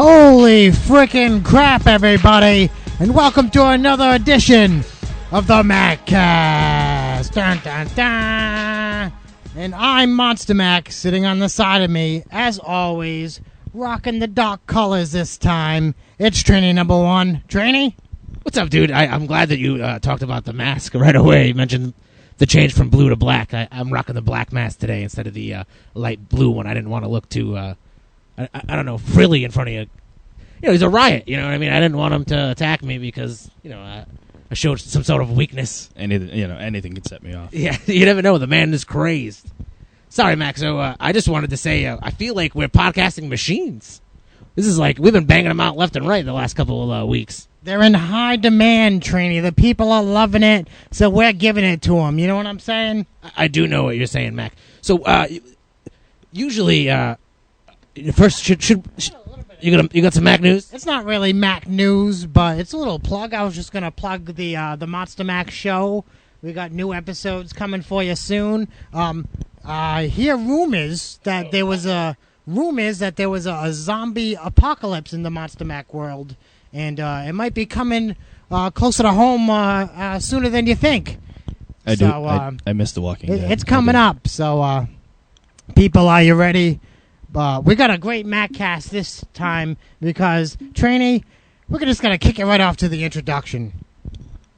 Holy freaking crap, everybody, and welcome to another edition of the MACK CAST. Dun, dun, dun. And I'm Monster Mack, sitting on the side of me, as always, rocking the dark colors this time. It's Trainee number one. Trainee? What's up, dude? I'm glad that you talked about the mask right away. You mentioned the change from blue to black. I'm rocking the black mask today instead of the light blue one. I didn't want to look too... I don't know, frilly in front of you. You know, he's a Riot, you know what I mean? I didn't want him to attack me because, you know, I showed some sort of weakness. Anything could set me off. Yeah, you never know. The man is crazed. Sorry, Mac. So I just wanted to say I feel like we're podcasting machines. This is like, we've been banging them out left and right the last couple of weeks. They're in high demand, Trainee. The people are loving it, so we're giving it to them. You know what I'm saying? I do know what you're saying, Mac. So usually... First, should you got some Mac news? It's not really Mac news, but it's a little plug. I was just gonna plug the Monster Mack show. We got new episodes coming for you soon. I hear rumors that there was a zombie apocalypse in the Monster Mack world, and it might be coming closer to home sooner than you think. I missed The Walking Dead. It's coming up, so people, are you ready? We got a great Mack cast this time because, Trainee, we're just going to kick it right off to the introduction.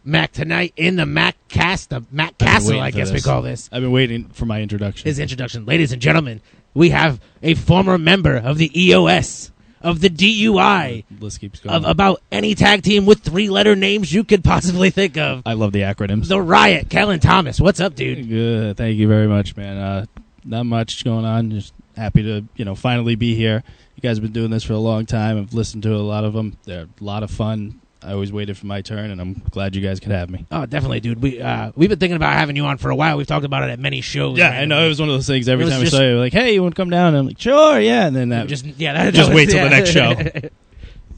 Mac, tonight in the Mack cast, the Mack Castle, I guess we call this. I've been waiting for my introduction. His introduction. Ladies and gentlemen, we have a former member of the EOS, of the DUI, List keeps going. of about any tag team with three-letter names you could possibly think of. I love the acronyms. The Riot, Kellan Thomas. What's up, dude? Good. Thank you very much, man. Not much going on. Just happy to, finally be here. You guys have been doing this for a long time. I've listened to a lot of them. They're a lot of fun. I always waited for my turn, and I'm glad you guys could have me. Oh, definitely, dude. We've been thinking about having you on for a while. We've talked about it at many shows. Yeah, I know. It was one of those things. Every time I saw you, like, hey, you want to come down? And I'm like, sure, yeah. And then that just wait till the next show.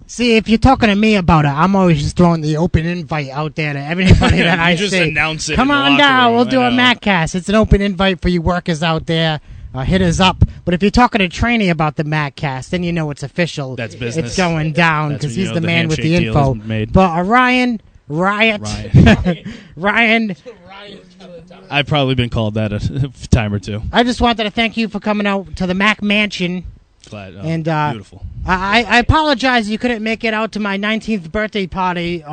See, if you're talking to me about it, I'm always just throwing the open invite out there to everybody that I just say. Announce it. Come on down, we'll do a Mack cast. It's an open invite for you workers out there. Hit us up. But if you're talking to Trainee about the Mack cast, then you know it's official. That's business. It's going down because he's the man with the info. Made. But Riot. Ryan. I've probably been called that a time or two. I just wanted to thank you for coming out to the Mack-Mansion. Glad. And beautiful. I apologize you couldn't make it out to my 19th birthday party.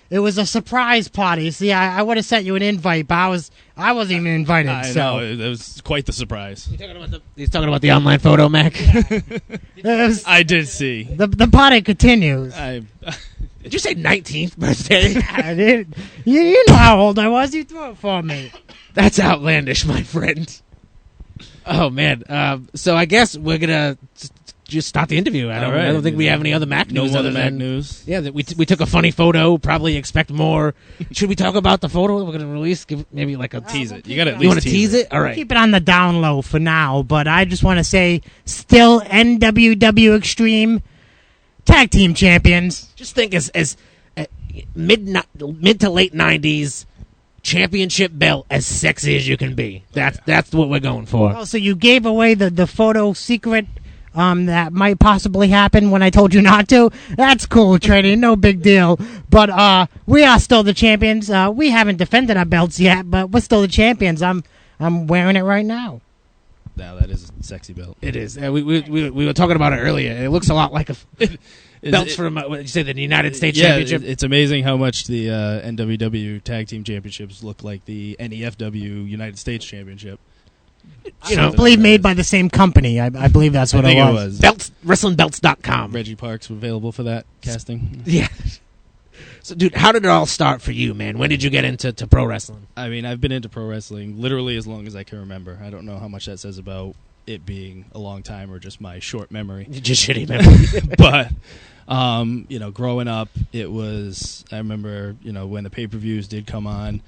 It was a surprise party. See, I would have sent you an invite, but I wasn't even invited. I know. It was quite the surprise. He's talking about the online photo, Mac. I did see. The party continues. Did you say 19th birthday? I did. You know how old I was. You threw it for me. That's outlandish, my friend. Oh, man. So I guess we're going to just start the interview. I don't think we have any other Mac news. No other Mac news. Yeah, we took a funny photo. Probably expect more. Should we talk about the photo we're going to release? Give maybe like a tease it. You got to at least. You want to tease it? All right. Keep it on the down low for now. But I just want to say, still NWW Extreme Tag Team Champions. Just think as mid to late 90s championship belt as sexy as you can be. That's what we're going for. Oh, so you gave away the photo secret. That might possibly happen when I told you not to. That's cool, Trainee. No big deal. But we are still the champions. We haven't defended our belts yet, but we're still the champions. I'm wearing it right now. Now that is a sexy belt. It is. We were talking about it earlier. It looks a lot like belts from what did you say, the United States Championship. It's amazing how much the NWW Tag Team Championships look like the NEFW United States Championship. I believe made by the same company. I believe that's what it was. WrestlingBelts.com. Reggie Parks available for that casting. Yeah. So, dude, how did it all start for you, man? When did you get into pro wrestling? I mean, I've been into pro wrestling literally as long as I can remember. I don't know how much that says about it being a long time or just my short memory. Just shitty memory. But, growing up, it was, I remember, when the pay-per-views did come on,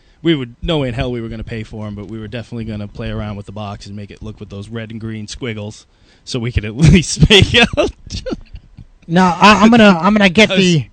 no way in hell we were going to pay for them, but we were definitely going to play around with the box and make it look with those red and green squiggles so we could at least make out. No, I'm gonna get the...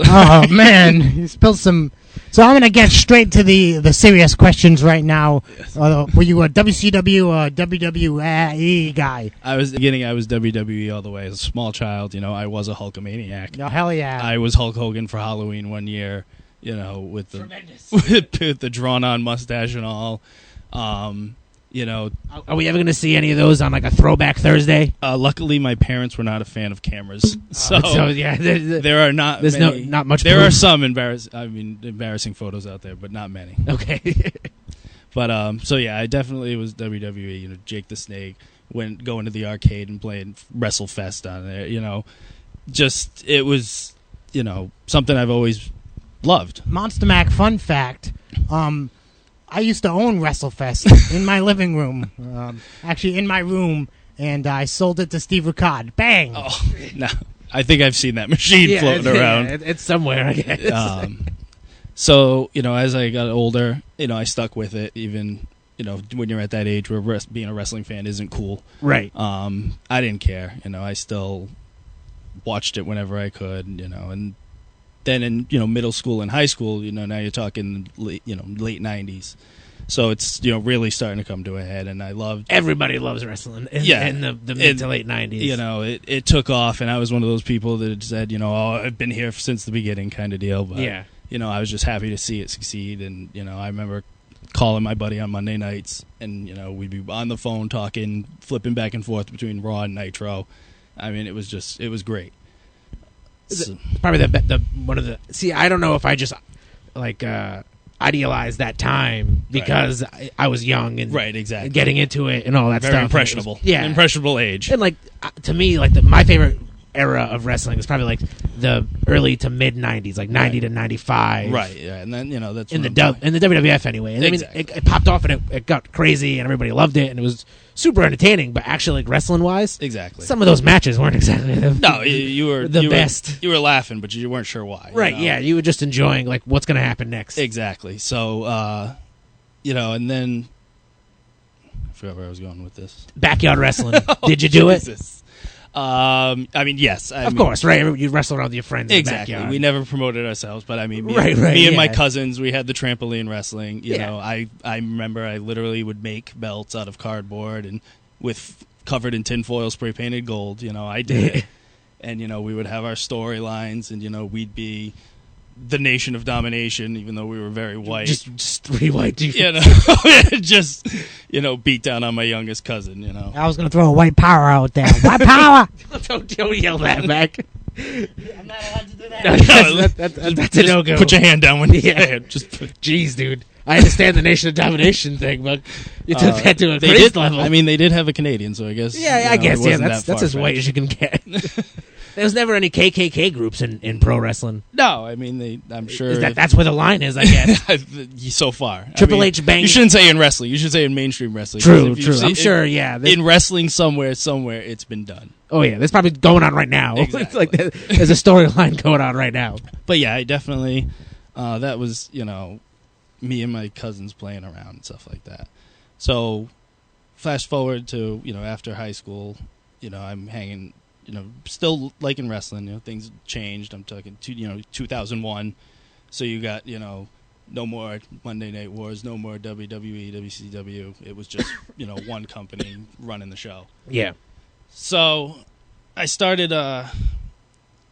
Oh, man. You spilled some So I'm going to get straight to the serious questions right now. Yes. Were you a WCW or WWE guy? I was WWE all the way. As a small child, I was a Hulkamaniac. Oh, hell yeah. I was Hulk Hogan for Halloween one year, with the with the drawn-on mustache and all. Are we ever going to see any of those on like a Throwback Thursday? Luckily, my parents were not a fan of cameras, so yeah, there are not. There's many, not much. There proof. are some embarrassing photos out there, but not many. Okay. But so yeah, I definitely was WWE. Jake the Snake, going to the arcade and playing WrestleFest on there. It was something I've always loved. Monster Mack, fun fact. I used to own WrestleFest in my living room, actually in my room, and I sold it to Steve Ricard. Bang! Oh, no. I think I've seen that machine floating around. Yeah, it's somewhere, I guess. So, as I got older, I stuck with it, even, when you're at that age where being a wrestling fan isn't cool. Right. I didn't care. I still watched it whenever I could, and then in middle school and high school, now you're talking late 90s, so it's really starting to come to a head. And I loved everybody loves wrestling. In the mid to late 90s, it took off, and I was one of those people that said I've been here since the beginning kind of deal. But yeah, I was just happy to see it succeed, and I remember calling my buddy on Monday nights, and we'd be on the phone talking, flipping back and forth between Raw and Nitro. I mean, it was great. Probably one of the. See, I don't know if I just idealized that time because I was young and exactly getting into it and all that very stuff. Impressionable, impressionable age. And to me, my favorite era of wrestling is probably the early to mid 90s, 90 to 95. Right, yeah, and then that's in the WWF anyway. And exactly. I mean, it popped off and it got crazy and everybody loved it and it was super entertaining. But actually, wrestling wise, exactly, some of those matches weren't exactly you were the best. You were laughing, but you weren't sure why. Right? Yeah, you were just enjoying what's going to happen next. Exactly. So, and then I forgot where I was going with this. Backyard wrestling. Did you do it? I mean, yes. Of course, right? You wrestle around with your friends. Exactly. In the backyard. We never promoted ourselves, but I mean, me and my cousins, we had the trampoline wrestling. You know, I remember I literally would make belts out of cardboard and covered in tinfoil, spray painted gold. I did it, and we would have our storylines, and we'd be the Nation of Domination, even though we were very white. Just three white dudes. Just beat down on my youngest cousin. I was gonna throw a white power out there. White power! Don't yell that back. I'm not allowed to do that. That's a no-go. Put your hand down when you say it. Jeez, dude. I understand the Nation of Domination thing, but you took that to a crazy level. I mean, they did have a Canadian, so I guess. Yeah, I guess. Yeah, that's as white as you can get. There was never any KKK groups in pro wrestling. No, I mean, I'm sure that's where the line is, I guess. So far, Triple H banging. You shouldn't say in wrestling. You should say in mainstream wrestling. True. I'm sure. Yeah, in wrestling, somewhere, it's been done. Oh yeah, there's probably going on right now. Exactly. There's a storyline going on right now. But yeah, I definitely. That was me and my cousins playing around and stuff like that. So, fast forward to after high school, I'm hanging. Still liking wrestling. Things changed. I'm talking 2001. So you got no more Monday Night Wars, no more WWE, WCW. It was just one company running the show. Yeah. So I started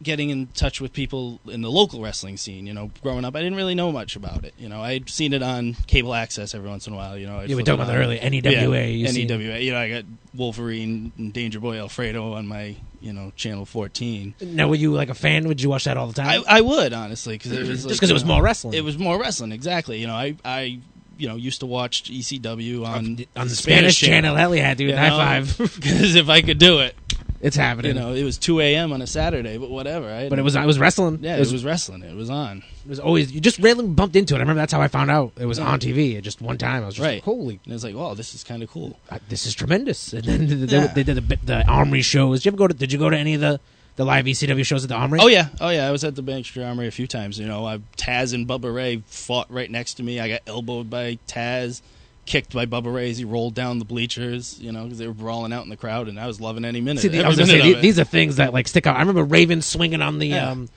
getting in touch with people in the local wrestling scene. Growing up, I didn't really know much about it. I'd seen it on cable access every once in a while. You were talking about that earlier. NEWA. NEWA. I got Wolverine and Danger Boy Alfredo on my channel 14. Now, were you a fan? Would you watch that all the time? I would, honestly, because it was just because it was more wrestling. It was more wrestling, exactly. I used to watch ECW on the Spanish channel. Hell yeah, dude! High five. Because if I could do it. It's happening. It was 2 a.m. on a Saturday, but whatever. Right? But it was wrestling. Yeah, it was wrestling. It was on. It was always, you just randomly bumped into it. I remember that's how I found out it was on TV. It just one time I was just like, holy. And it was like, wow, this is kind of cool. This is tremendous. And then they did the Armory shows. Did you go to any of the live ECW shows at the Armory? Oh yeah. I was at the Bankster Armory a few times. Taz and Bubba Ray fought right next to me. I got elbowed by Taz. Kicked by Bubba Ray as he rolled down the bleachers, because they were brawling out in the crowd, and I was loving any minute. See, I was gonna say, these are things that stick out. I remember Raven swinging on the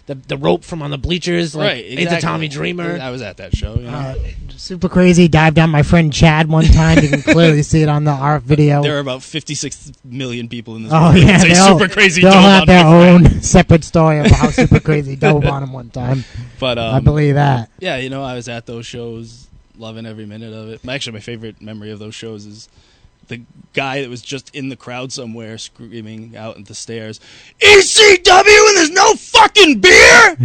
the rope from on the bleachers, like, right? Exactly. Into Tommy Dreamer. I was at that show. You know? Super crazy. Dived on my friend Chad one time. You can clearly see it on the art video. There are about 56 million people in this Oh, room. yeah. Say super crazy They'll dove have on their my own friend. separate story of how super crazy dove on him one time. But I believe that. yeah, you know, I was at those shows, loving every minute of it. Actually, my favorite memory of those shows is the guy that was just in the crowd somewhere screaming out at the stairs, ECW and there's no fucking beer!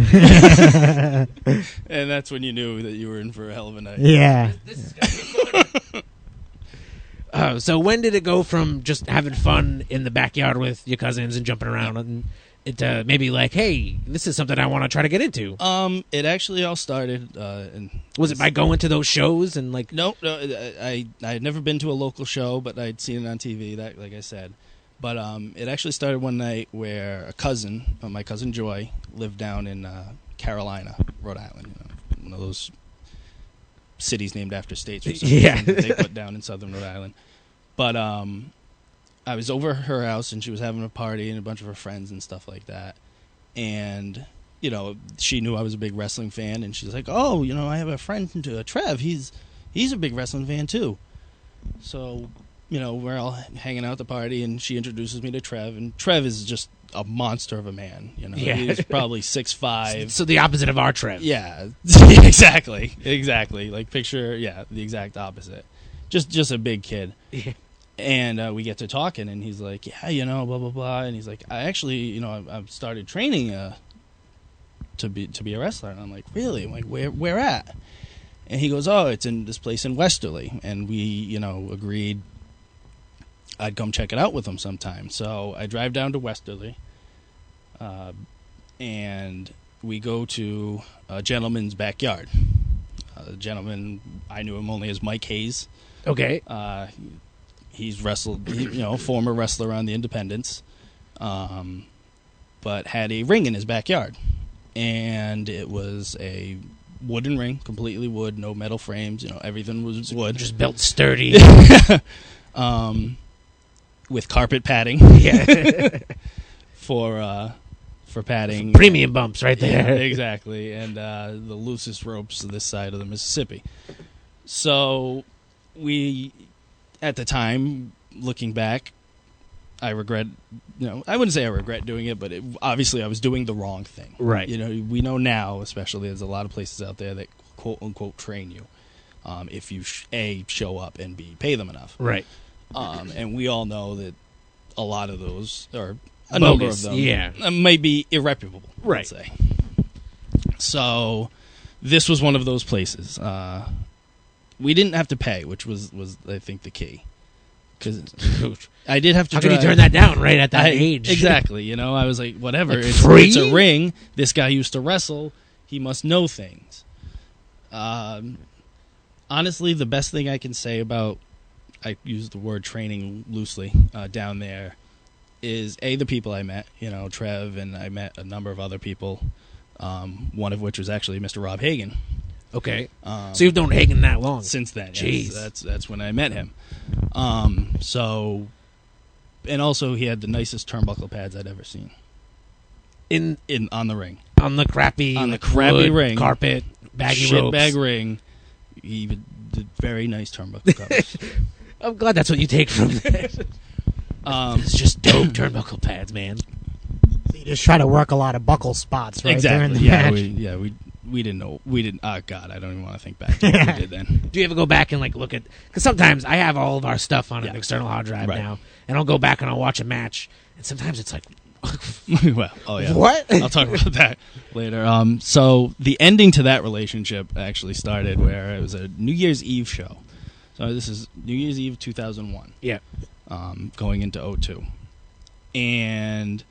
And that's when you knew that you were in for a hell of a night. Yeah. So when did it go from just having fun in the backyard with your cousins and jumping around and it maybe like, hey, this is something I want to try to get into? It actually all started. Was it by going to those shows and like? No, I had never been to a local show, but I'd seen it on TV. That, like I said, but it actually started one night where a cousin, my cousin Joy, lived down in Carolina, Rhode Island. You know, one of those cities named after states or something Yeah. that they put down in southern Rhode Island. But I was over at her house, and she was having a party and a bunch of her friends and stuff like that. And, you know, she knew I was a big wrestling fan, and she's like, oh, you know, I have a friend, Trev. He's a big wrestling fan, too. So, you know, we're all hanging out at the party, and she introduces me to Trev. And Trev is just a monster of a man. You know, Yeah. he's probably 6'5". So the opposite of our Trev. Yeah, exactly. Like, picture, the exact opposite. Just a big kid. Yeah. And we get to talking, and he's like, yeah, you know, blah, blah, blah. And he's like, I actually, you know, I've started training to be a wrestler. And I'm like, really? I'm like, where at? And he goes, oh, it's in this place in Westerly. And we, you know, agreed I'd come check it out with him sometime. So I drive down to Westerly, and we go to a gentleman's backyard. The gentleman, I knew him only as Mike Hayes. Okay. He's wrestled, you know, former wrestler on the Independents, but had a ring in his backyard. And it was a wooden ring, completely wood, no metal frames, you know, everything was wood. Just built sturdy. With carpet padding. Yeah. for padding. Premium bumps right there. Yeah, exactly. And the loosest ropes to this side of the Mississippi. So we, at the time, looking back, I regret, you know, I wouldn't say I regret doing it, but obviously I was doing the wrong thing. Right. You know, we know now, especially, there's a lot of places out there that quote unquote train you, if you A, show up, and B, pay them enough. Right. And we all know that a lot of those, or a Bogus, number of them, yeah. might be irreputable. Right. Let's say. So this was one of those places. We didn't have to pay, which was I think the key, because I did have to. How could you turn that down right at that age? Exactly. You know, I was like, whatever. Like, it's free? It's a ring. This guy used to wrestle. He must know things. Honestly, the best thing I can say about, I use the word training loosely, down there, is the people I met. You know, Trev, and I met a number of other people. One of which was actually Mr. Rob Hagen. Okay. So you've known Hagen that long? Since then, Jeez. yes. That's when I met him. So, and also he had the nicest turnbuckle pads I'd ever seen. On the ring. On the crappy wood, ring. Carpet, baggy ropes. Bag ring. He did very nice turnbuckle covers. I'm glad that's what you take from this. It's just dope turnbuckle pads, man. So you just try to work a lot of buckle spots, right? During Exactly. the match. We didn't know. We didn't. Oh God, I don't even want to think back to what we did then. Do you ever go back and like look at? Because sometimes I have all of our stuff on an external hard drive now, and I'll go back and I'll watch a match, and sometimes it's like, Well, oh yeah. What? I'll talk about that later. So the ending to that relationship actually started where it was a New Year's Eve show. So this is New Year's Eve 2001. yeah, Going into 2002, and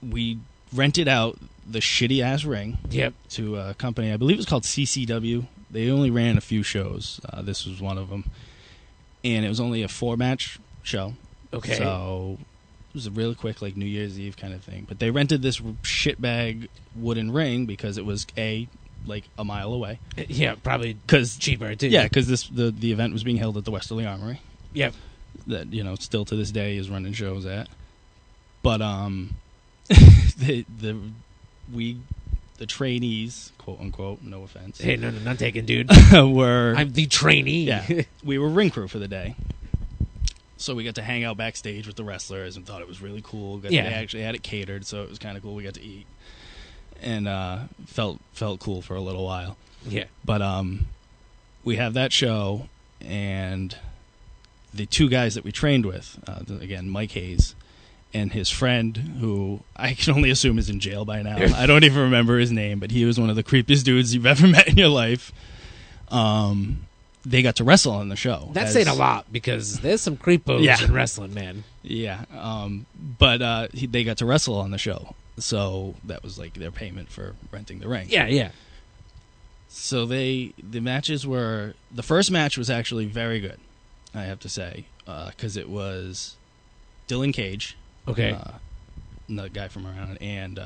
we rented out the shitty ass ring. yep, To a company, I believe it was called CCW. They only ran a few shows. This was one of them, and it was only a 4-match show. okay, So it was a really quick, like, New Year's Eve kind of thing. But they rented this shitbag wooden ring because it was like a mile away. yeah, probably Because cheaper too. yeah, because the event was being held at the Westerly Armory. yep. That, you know, still to this day is running shows at. But the the trainees, quote unquote, no offense. Hey, no, none taken, dude. I'm the trainee. Yeah, we were ring crew for the day. So we got to hang out backstage with the wrestlers and thought it was really cool. They actually had it catered, so it was kind of cool. We got to eat and felt cool for a little while. Yeah. But we have that show, and the two guys that we trained with, again, Mike Hayes and his friend, who I can only assume is in jail by now. I don't even remember his name, but he was one of the creepiest dudes you've ever met in your life. They got to wrestle on the show. That's saying a lot, because there's some creepos in wrestling, man. Yeah. But they got to wrestle on the show. So that was like their payment for renting the ring. Yeah, yeah. So the matches were... The first match was actually very good, I have to say, because it was Dylan Cage. Okay. The guy from around. And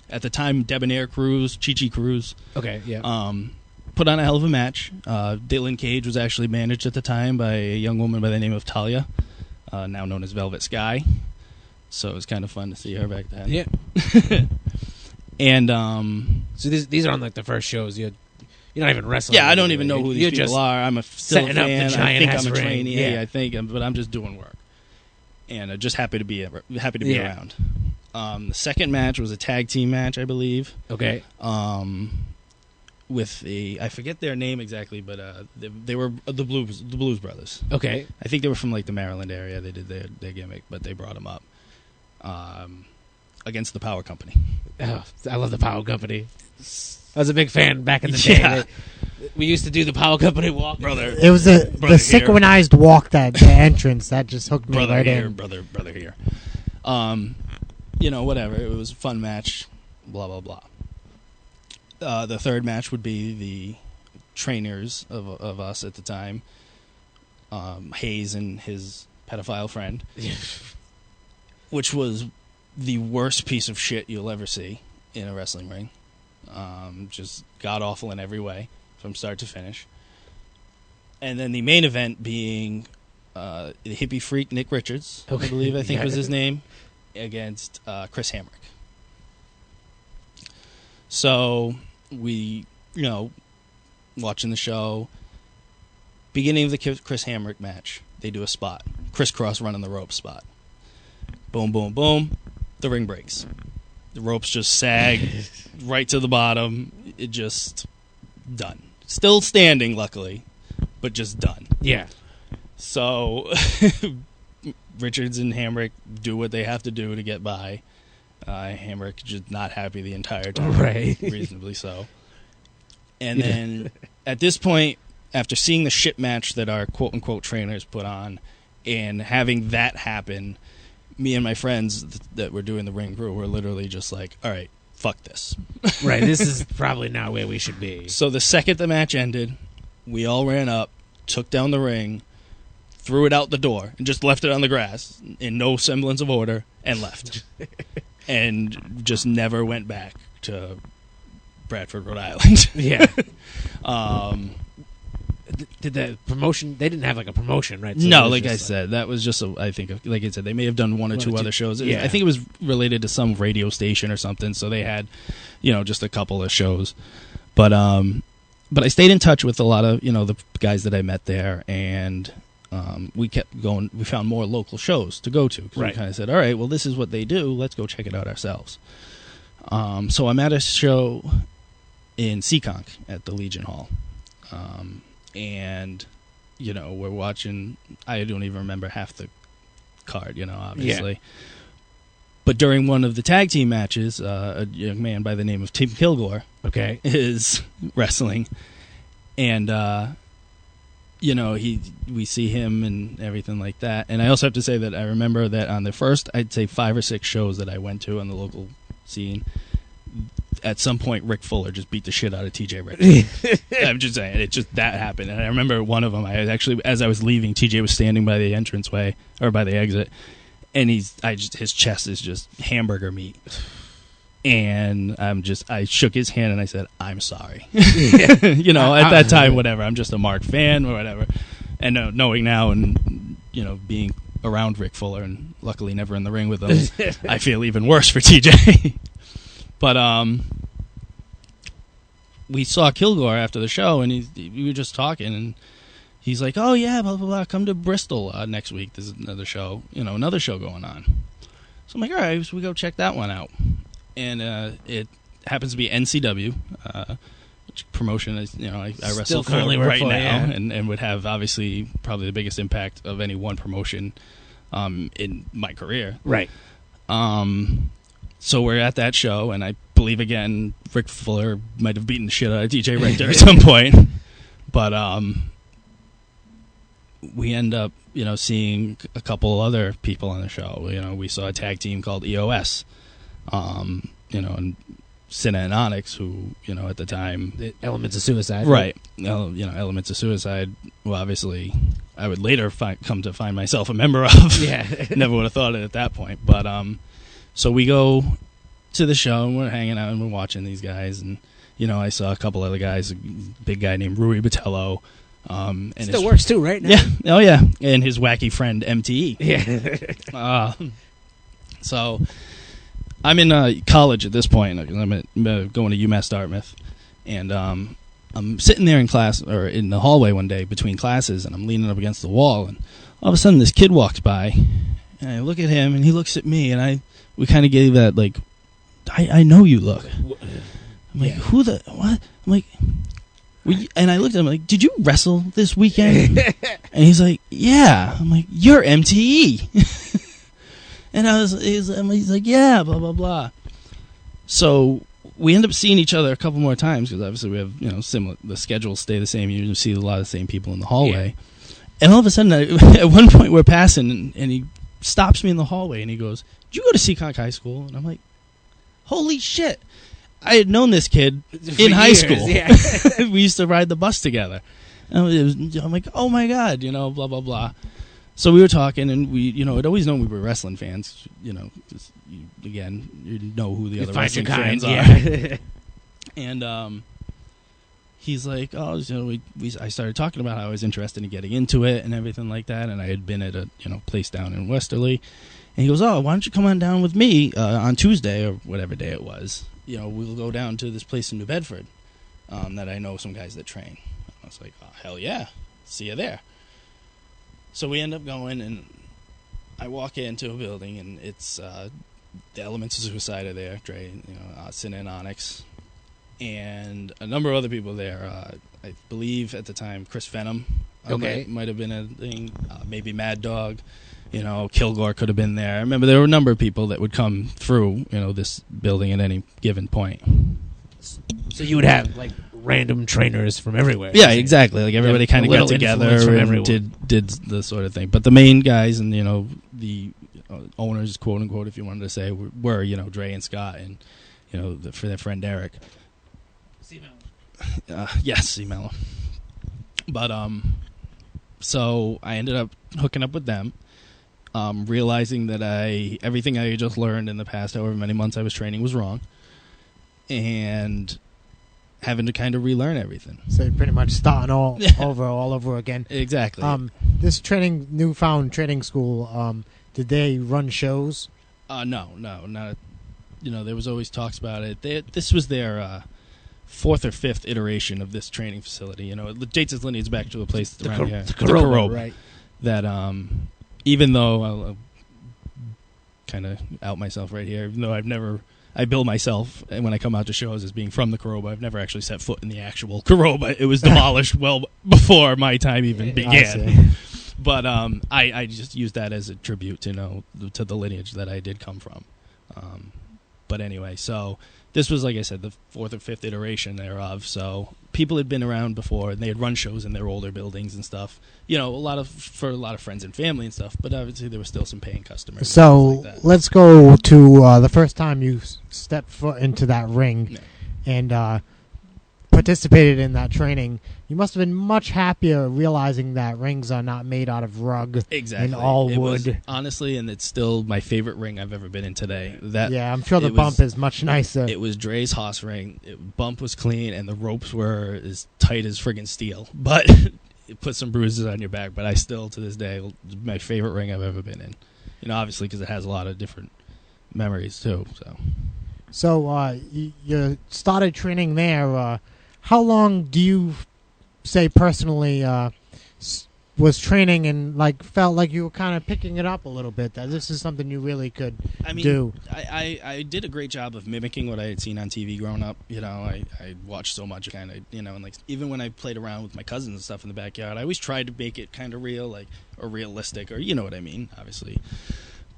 at the time, Debonair Cruz, Chi-Chi Cruz. Okay, yeah. Put on a hell of a match. Dylan Cage was actually managed at the time by a young woman by the name of Talia, now known as Velvet Sky. So it was kind of fun to see her back then. Yeah. And so these are on like the first shows. You're not even wrestling. Yeah, I don't even know who these people are. I'm still a fan. I think I'm a trainee. Yeah. I think, but I'm just doing work, and just happy to be around. The second match was a tag team match, I believe. Okay. With I forget their name exactly, but they were the Blues Brothers. Okay. I think they were from like the Maryland area. They did their gimmick, but they brought them up against the Power Company. Oh, I love the Power Company. I was a big fan back in the day. Yeah. We used to do the Power Company walk. Brother. It was the synchronized walk, that the entrance that just hooked me right in. Brother here. Whatever. It was a fun match. Blah blah blah. The third match would be the trainers of us at the time, Hayes and his pedophile friend, which was the worst piece of shit you'll ever see in a wrestling ring. Just god-awful in every way, from start to finish. And then the main event being the hippie freak Nick Richards, I think was his name, against Chris Hamrick. So we, watching the show, beginning of the Chris Hamrick match, they do a spot. Crisscross running the rope spot. Boom, boom, boom. The ring breaks. The ropes just sag right to the bottom. It just done. Still standing, luckily, but just done. Yeah. So Richards and Hamrick do what they have to do to get by. Hamrick just not happy the entire time. Right. Reasonably so. And then at this point, after seeing the shit match that our quote-unquote trainers put on and having that happen, me and my friends that were doing the ring crew were literally just like, all right, fuck this. Right, this is probably not where we should be. So the second the match ended, we all ran up, took down the ring, threw it out the door, and just left it on the grass in no semblance of order, and left. And just never went back to Bradford, Rhode Island. Yeah. Did the promotion? They didn't have like a promotion, right? So no, like I said, that was just I think, like I said, they may have done one or two other shows. Yeah. I think it was related to some radio station or something, so they had, just a couple of shows. But I stayed in touch with a lot of, the guys that I met there, and we kept going. We found more local shows to go to. 'Cause we kind of said, all right, well, this is what they do. Let's go check it out ourselves. So I'm at a show in Seekonk at the Legion Hall. And, we're watching. I don't even remember half the card, obviously. Yeah. But during one of the tag team matches, a young man by the name of Tim Kilgore is wrestling. And, we see him and everything like that. And I also have to say that I remember that on the first, I'd say 5 or 6 shows that I went to on the local scene, at some point Rick Fuller just beat the shit out of TJ Richards. I'm just saying, it just that happened. And I remember one of them, I was actually, as I was leaving, TJ was standing by the entranceway, or by the exit, and his chest is just hamburger meat. And I shook his hand and I said, I'm sorry. At that time, whatever, I'm just a Mark fan or whatever. And knowing now and, being around Rick Fuller and luckily never in the ring with him, I feel even worse for TJ. But we saw Kilgore after the show, and we were just talking, and he's like, "Oh yeah, blah blah blah. Come to Bristol next week. There's another show, another show going on." So I'm like, "All right, so we go check that one out." And it happens to be NCW, which promotion is I wrestle for right now, and would have obviously probably the biggest impact of any one promotion in my career. Right. So we're at that show, and I believe again Rick Fuller might have beaten the shit out of DJ right there at some point, but we end up seeing a couple other people on the show. We saw a tag team called EOS, and Cinna and Onyx, who at the time, the Elements of Suicide, right? Elements of Suicide. Well, obviously, I would later come to find myself a member of. Yeah, never would have thought it at that point, but so we go to the show, and we're hanging out, and we're watching these guys, and I saw a couple other guys, a big guy named Rui Botello, and still works too, right? Now? Yeah, oh yeah, and his wacky friend MTE. Yeah. So I'm in college at this point. I'm going to UMass Dartmouth, and I'm sitting there in class, or in the hallway one day between classes, and I'm leaning up against the wall, and all of a sudden this kid walks by, and I look at him, and he looks at me, and we kind of gave that, like, I know you look. I'm like, who the, what? I'm like, and I looked at him like, did you wrestle this weekend? And he's like, yeah. I'm like, you're MTE. And he's like, yeah, blah, blah, blah. So we end up seeing each other a couple more times, because obviously we have, similar, the schedules stay the same. You see a lot of the same people in the hallway. Yeah. And all of a sudden, at one point we're passing, and he stops me in the hallway, and he goes, did you go to Seekonk High School? And I'm like, holy shit. I had known this kid in high school. Yeah. We used to ride the bus together. And I'm like, oh my God, blah, blah, blah. So we were talking, and we, I'd always known we were wrestling fans, because you know who the other wrestling fans are. Yeah. And he's like, oh, I started talking about how I was interested in getting into it and everything like that, and I had been at a place down in Westerly. And he goes, oh, why don't you come on down with me on Tuesday, or whatever day it was. We'll go down to this place in New Bedford that I know some guys that train. I was like, oh, hell yeah, see you there. So we end up going, and I walk into a building, and it's the Elements of Suicide are there, Dre, Sin and Onyx, and a number of other people there. I believe at the time Chris Venom might have been a thing, maybe Mad Dog. Kilgore could have been there. I remember there were a number of people that would come through, this building at any given point. So you would have, like, random trainers from everywhere. Yeah, exactly. Like, everybody kind of got together and did the sort of thing. But the main guys and, the owners, quote unquote, if you wanted to say, were Dre and Scott and, for their friend Eric. C-Mello. Yes, C-Mello. But, so I ended up hooking up with them. Realizing that everything I just learned in the past however many months I was training was wrong, and having to kind of relearn everything. So you're pretty much starting all over again. Exactly. This newfound training school, did they run shows? No, not. There was always talks about it. This was their fourth or fifth iteration of this training facility. It dates its lineage back to a place around here, the Caroba, right? That even though I'll kind of out myself right here, even though I bill myself and when I come out to shows as being from the Caroba, I've never actually set foot in the actual Caroba. It was demolished well before my time even began. But I just use that as a tribute to the lineage that I did come from. But anyway, so this was, like I said, the fourth or fifth iteration thereof. So people had been around before, and they had run shows in their older buildings and stuff. For a lot of friends and family and stuff. But obviously, there were still some paying customers. So like let's go to the first time you stepped foot into that ring, and participated in that training. You must have been much happier realizing that rings are not made out of rug and all wood. Honestly, and it's still my favorite ring I've ever been in today. I'm sure the bump is much nicer. It was Dre's Haas ring. Bump was clean, and the ropes were as tight as friggin' steel. But it put some bruises on your back. But I still, to this day, my favorite ring I've ever been in. Obviously, because it has a lot of different memories, too. So. So you started training there. How long do you say personally was training and felt like you were kind of picking it up a little bit, that this is something you really could do? I did a great job of mimicking what I had seen on TV growing up. I watched so much kind of, and even when I played around with my cousins and stuff in the backyard, I always tried to make it kind of real, or realistic, or you know what I mean, obviously.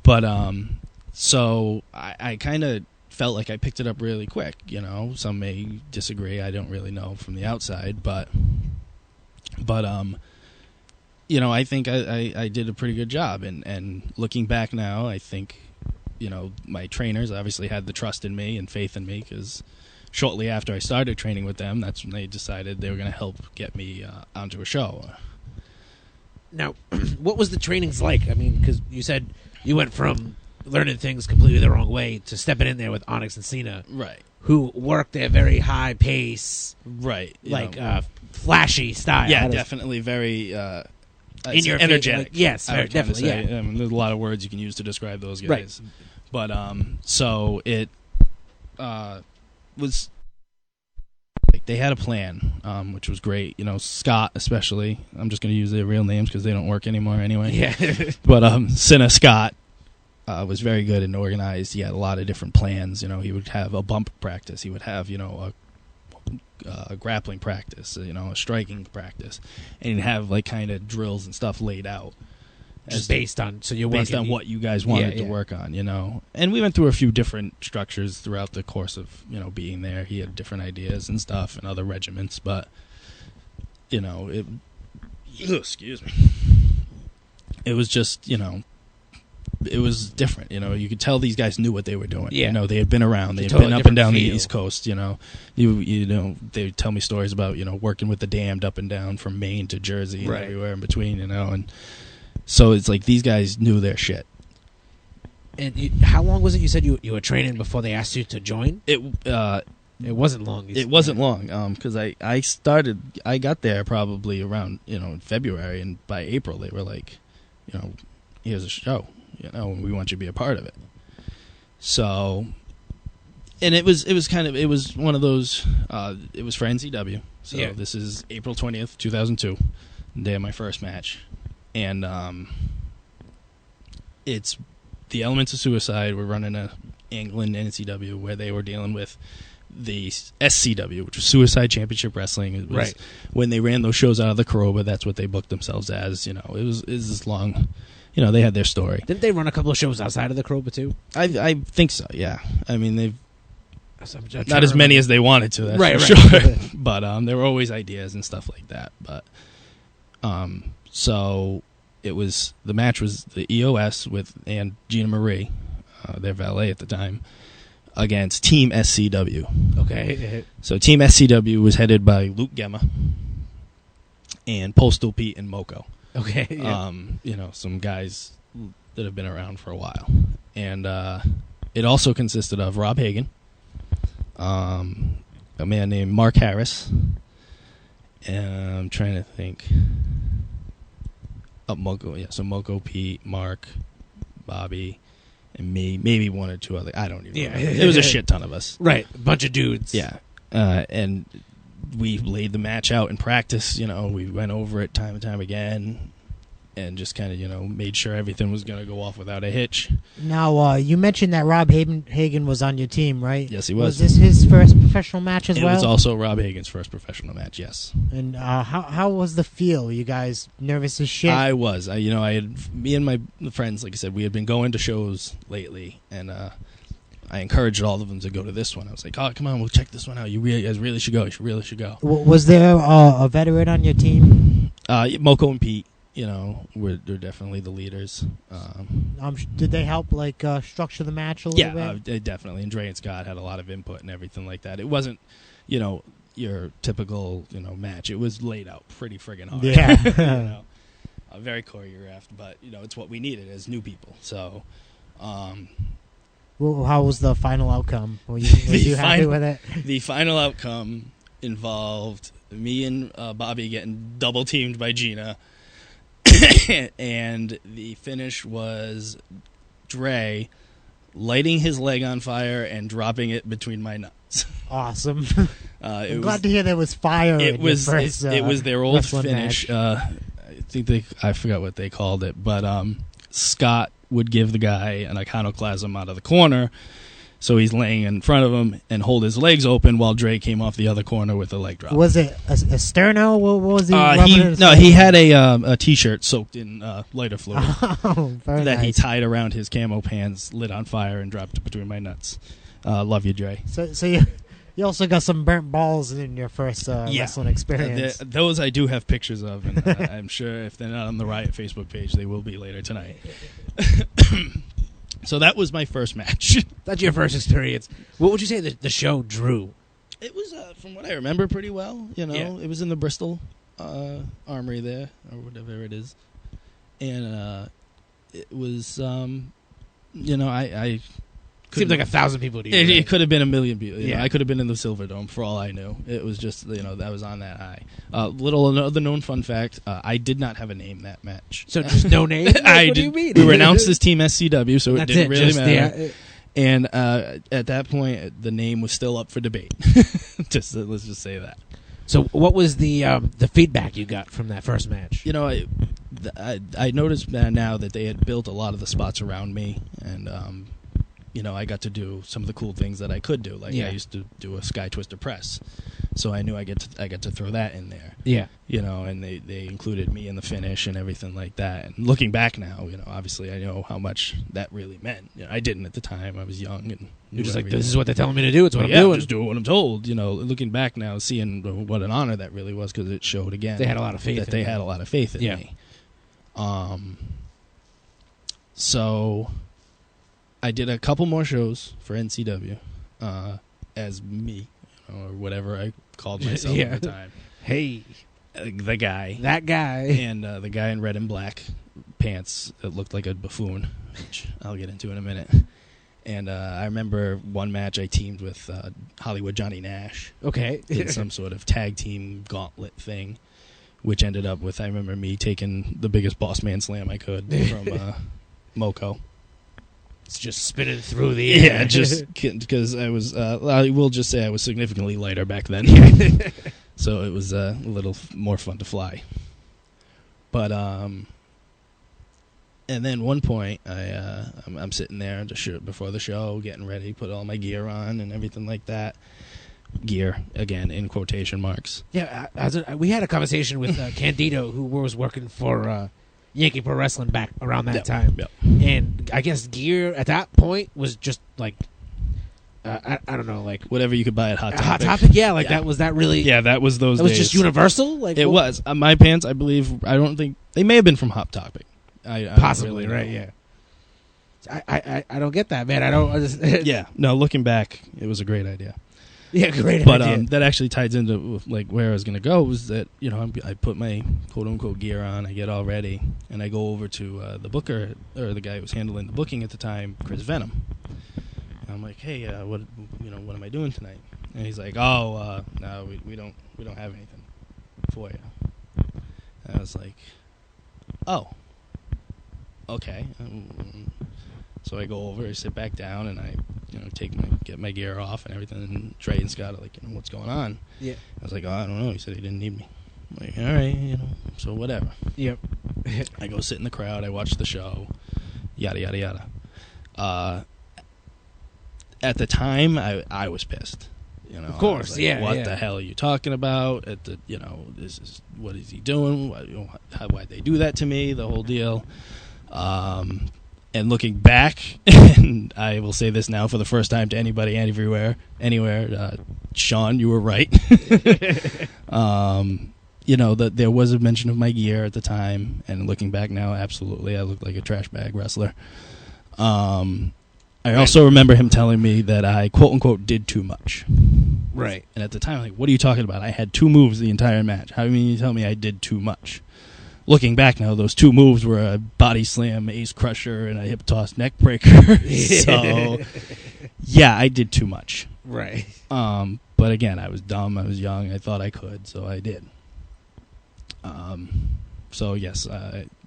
But so I kind of felt like I picked it up really quick. Some may disagree. I don't really know from the outside, but I think I did a pretty good job. And looking back now, I think, my trainers obviously had the trust in me and faith in me, because shortly after I started training with them, that's when they decided they were going to help get me onto a show. Now, what was the trainings like? I mean, because you said you went from learning things completely the wrong way to stepping in there with Onyx and Cena, right? Who worked at a very high pace, right? Flashy style. Yeah, definitely very in your energetic. Yes, definitely. Yeah, there's a lot of words you can use to describe those guys. Right. But so it was they had a plan, which was great. Scott especially. I'm just going to use their real names because they don't work anymore anyway. Yeah. But Cena Scott was very good and organized. He had a lot of different plans. He would have a bump practice. He would have a grappling practice. A striking practice, and he'd have kind of drills and stuff laid out. Just based on what you guys wanted to work on, And we went through a few different structures throughout the course of, being there. He had different ideas and stuff and other regiments, but, excuse me. It was just, it was different, You could tell these guys knew what they were doing. Yeah. They had been around. They had totally been up and down feel. The East Coast, They would tell me stories about, working with the damned up and down from Maine to Jersey and everywhere in between, and so it's these guys knew their shit. And how long was it? You said you were training before they asked you to join? It wasn't long. It wasn't long, because I got there probably around in February, and by April they were like, here's a show, and we want you to be a part of it. So, and it was one of those. It was for NCW. So this is April 20th, 2002, the day of my first match. And it's the Elements of Suicide. We're running a England NCW where they were dealing with the SCW, which was Suicide Championship Wrestling. It was when they ran those shows out of the Coroba, that's what they booked themselves as. It was this long. They had their story. Didn't they run a couple of shows outside of the Coroba too? I think so. Yeah. I mean, they've not as many as they wanted to. That's for sure. But there were always ideas and stuff like that. But so the match was the EOS and Gina Marie, their valet at the time, against Team SCW. Okay. So Team SCW was headed by Luke Gemma and Postal Pete and Moko. Okay. Yeah. Some guys that have been around for a while. And it also consisted of Rob Hagan, a man named Mark Harris, and I'm trying to think. Moko, so Moko, Pete, Mark, Bobby, and me, maybe one or two other. I don't even know. It was a shit ton of us. Right, a bunch of dudes. Yeah, and we laid the match out in practice. We went over it time and time again, and just kind of made sure everything was going to go off without a hitch. Now, you mentioned that Rob Hagan was on your team, right? Yes, he was. Was this his first professional match as well? It was also Rob Hagan's first professional match. Yes. And how was the feel? You guys nervous as shit? I was. I had me and my friends, like I said, we had been going to shows lately, and I encouraged all of them to go to this one. I was like, "Oh, come on, we'll check this one out. You guys really should go. You really should go." Was there a veteran on your team? Moko and Pete. They're definitely the leaders. Did they help structure the match a little bit? Yeah, definitely. And Dre and Scott had a lot of input and everything like that. It wasn't, your typical, match. It was laid out pretty friggin' hard. Yeah. Very choreographed, but it's what we needed as new people. So, well, how was the final outcome? Were you happy with it? The final outcome involved me and Bobby getting double teamed by Gina. And the finish was Dre lighting his leg on fire and dropping it between my nuts. Awesome. I'm glad to hear there was fire. It was their old finish. Match. I forgot what they called it, but Scott would give the guy an iconoclasm out of the corner, so he's laying in front of him and hold his legs open while Dre came off the other corner with a leg drop. Was it a sterno? What was he? He had a T-shirt soaked in lighter fluid that nice. He tied around his camo pants, lit on fire, and dropped it between my nuts. Love you, Dre. So you also got some burnt balls in your first wrestling experience. Those I do have pictures of, and I'm sure if they're not on the Riot Facebook page, they will be later tonight. So that was my first match. That's your first experience. What would you say the show drew? It was, from what I remember, pretty well. It was in the Bristol Armory there, or whatever it is. And it was, I Seems like 1,000 people to you. It could have been 1 million people. Yeah. I could have been in the Silver Dome for all I knew. It was just, that was on that high. Another known fun fact, I did not have a name that match. So just no name? What do you mean? We were announced as Team SCW, so it didn't really matter. Yeah. And at that point, the name was still up for debate. Let's just say that. So what was the feedback you got from that first match? I noticed now that they had built a lot of the spots around me, and I got to do some of the cool things that I could do. Like I used to do a Sky Twister press, so I knew I got to throw that in there. Yeah, and they included me in the finish and everything like that. And looking back now, obviously I know how much that really meant. I didn't at the time. I was young and you're just like, this is what they're telling me to do. It's what I'm doing. Just doing what I'm told. Looking back now, seeing what an honor that really was, because it showed again they had a lot of faith. That they had a lot of faith in me. So I did a couple more shows for NCW as me, or whatever I called myself at the time. Hey, the guy. That guy. And the guy in red and black pants that looked like a buffoon, which I'll get into in a minute. And I remember one match I teamed with Hollywood Johnny Nash. Okay. In some sort of tag team gauntlet thing, which ended up with, I remember me taking the biggest boss man slam I could from Moco. It's just spinning through the air. Yeah, just because I was, I will just say I was significantly lighter back then. So it was a little more fun to fly. But, and then one point, I'm sitting there before the show, getting ready, put all my gear on and everything like that. Gear, again, in quotation marks. Yeah, we had a conversation with Candido, who was working for Yankee Pro Wrestling back around that time. Yep. And I guess gear at that point was just like, I don't know, like whatever you could buy at Hot Topic. Hot Topic, yeah, like that was that really. Yeah, that was those. That was just universal. Like it was. My pants, I believe. I don't think they may have been from Hot Topic. I possibly really right. Yeah. I don't get that, man. I don't. Yeah. No, looking back, it was a great idea. Yeah, great but, idea. But that actually ties into like where I was going to go. Was that I put my quote unquote gear on, I get all ready, and I go over to the booker, or the guy who was handling the booking at the time, Chris Venom. And I'm like, hey, what am I doing tonight? And he's like, no, we don't have anything for you. And I was like, oh, okay. So I go over, I sit back down, and I get my gear off and everything. And Trey and Scott are like, what's going on? Yeah. I was like, oh, I don't know. He said he didn't need me. I'm like, all right, so whatever. Yep. I go sit in the crowd. I watch the show. Yada yada yada. At the time, I was pissed. Of course, like, what the hell are you talking about? This is, what is he doing? Why'd they do that to me? The whole deal. And looking back, and I will say this now for the first time to anybody, anywhere, Sean, you were right. That there was a mention of my gear at the time, and looking back now, absolutely, I looked like a trash bag wrestler. I also remember him telling me that I, quote unquote, did too much. Right. And at the time, I'm like, what are you talking about? I had 2 moves the entire match. How do you tell me I did too much? Looking back now, those 2 moves were a body slam, ace crusher, and a hip toss neck breaker. So, yeah, I did too much. Right. But again, I was dumb. I was young. I thought I could, so I did. So yes,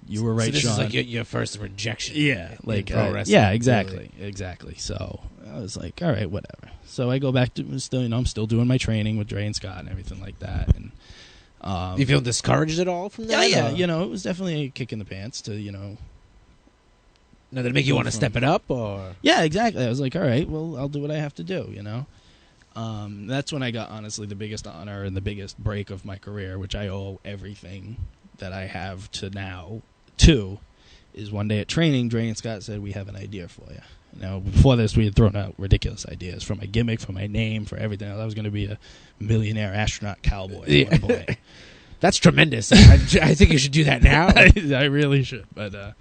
you were right, so this Sean. is like your first rejection. Yeah, like pro wrestling. yeah, exactly. So I was like, all right, whatever. So I go back to still, I'm still doing my training with Dre and Scott and everything like that. And you feel discouraged at all from that? Yeah, or? it was definitely a kick in the pants to Now, did it make you want to step it up, or? Yeah, exactly. I was like, all right, well, I'll do what I have to do, That's when I got, honestly, the biggest honor and the biggest break of my career, which I owe everything that I have to now to, is one day at training, Dre and Scott said, we have an idea for you. Now, before this, we had thrown out ridiculous ideas for my gimmick, for my name, for everything. I was going to be a millionaire astronaut cowboy at one point. That's tremendous. I think you should do that now. I really should, but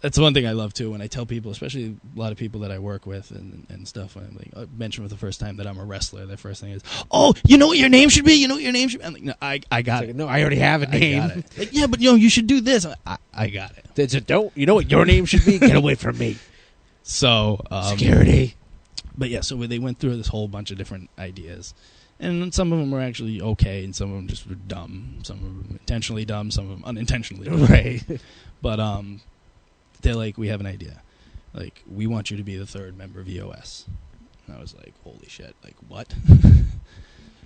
that's one thing I love too. When I tell people, especially a lot of people that I work with and stuff, when I mention for the first time that I'm a wrestler, their first thing is, "Oh, you know what your name should be? You know what your name should be?" I'm like, "No, I got it. No, I already have a name." I got it. Like, yeah, but you should do this. I got it. Don't you know what your name should be? Get away from me. So security. But yeah, so they went through this whole bunch of different ideas. And some of them were actually okay, and some of them just were dumb. Some of them intentionally dumb, some of them unintentionally dumb. Right. But they're like, we have an idea. Like, we want you to be the third member of EOS. And I was like, holy shit, like, what?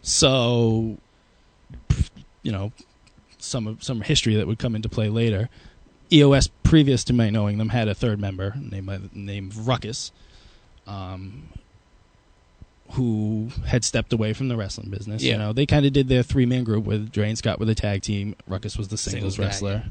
So, some history that would come into play later. EOS, previous to my knowing them, had a third member named Ruckus, who had stepped away from the wrestling business. Yeah. They kind of did their three-man group with Dre and Scott with a tag team. Ruckus was the singles wrestler.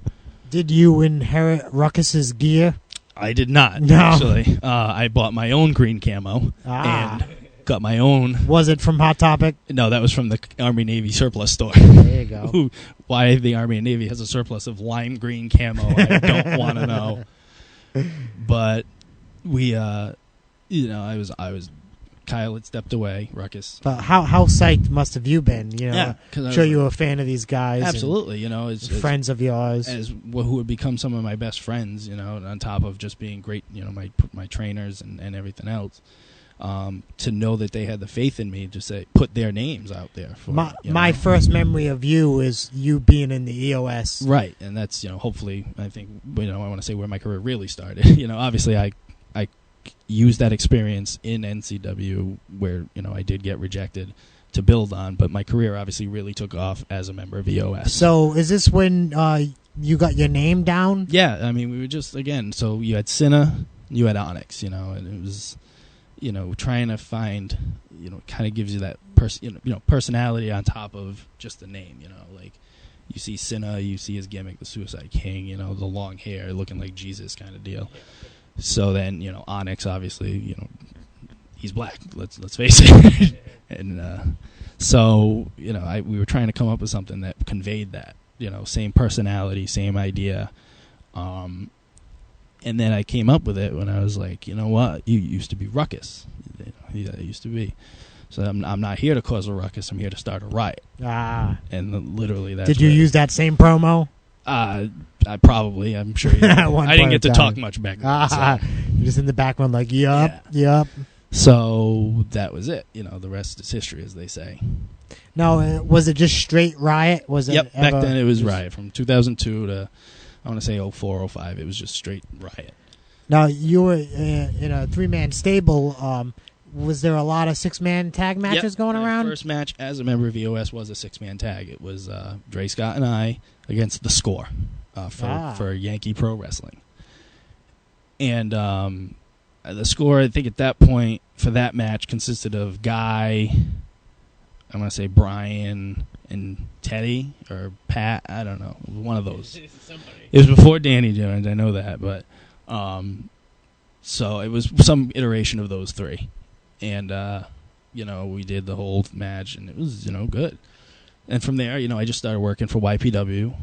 Did you inherit Ruckus's gear? I did not, No. actually. I bought my own green camo and got my own. Was it from Hot Topic? No, that was from the Army-Navy surplus store. There you go. Why the Army and Navy has a surplus of lime green camo, I don't want to know. But we, I was. Kyle had stepped away. Ruckus. How psyched must have you been? Yeah, sure you were a fan of these guys. Absolutely, as friends of yours, who would become some of my best friends. On top of just being great, my trainers and everything else. To know that they had the faith in me to say put their names out there. My first memory of you is you being in the EOS, right? And that's hopefully I think I want to say where my career really started. Obviously I used that experience in NCW where I did get rejected to build on, but my career obviously really took off as a member of EOS. So is this when you got your name down? Yeah, I mean we were just so you had Cinna, you had Onyx, and it was trying to find kind of gives you that personality on top of just the name, like you see Cinna, you see his gimmick, the Suicide King, the long hair looking like Jesus kind of deal. So then, Onyx, obviously, he's black. Let's face it. And so, we were trying to come up with something that conveyed that, same personality, same idea. And then I came up with it when I was like, you know what? You used to be Ruckus. That used to be. So I'm not here to cause a ruckus. I'm here to start a riot. And literally that's Did you use that same promo? I probably. I'm sure. I didn't get to talk much back then. So. You're just in the background like, yup. So that was it. The rest is history, as they say. Now, was it just straight Riot? Was it? Yep. Back then it was Riot. From 2002 to, I want to say 04, 05, it was just straight Riot. Now, you were in a three-man stable. Was there a lot of six-man tag matches going around? My first match as a member of EOS was a six-man tag. It was Dre, Scott, and I against The Score for Yankee Pro Wrestling. And The Score, I think at that point, for that match, consisted of Guy, I'm going to say Brian, and Teddy, or Pat, I don't know. One of those. It was before Danny Jones, I know that, but so it was some iteration of those three. And, we did the whole match, and it was, good. And from there, I just started working for YPW.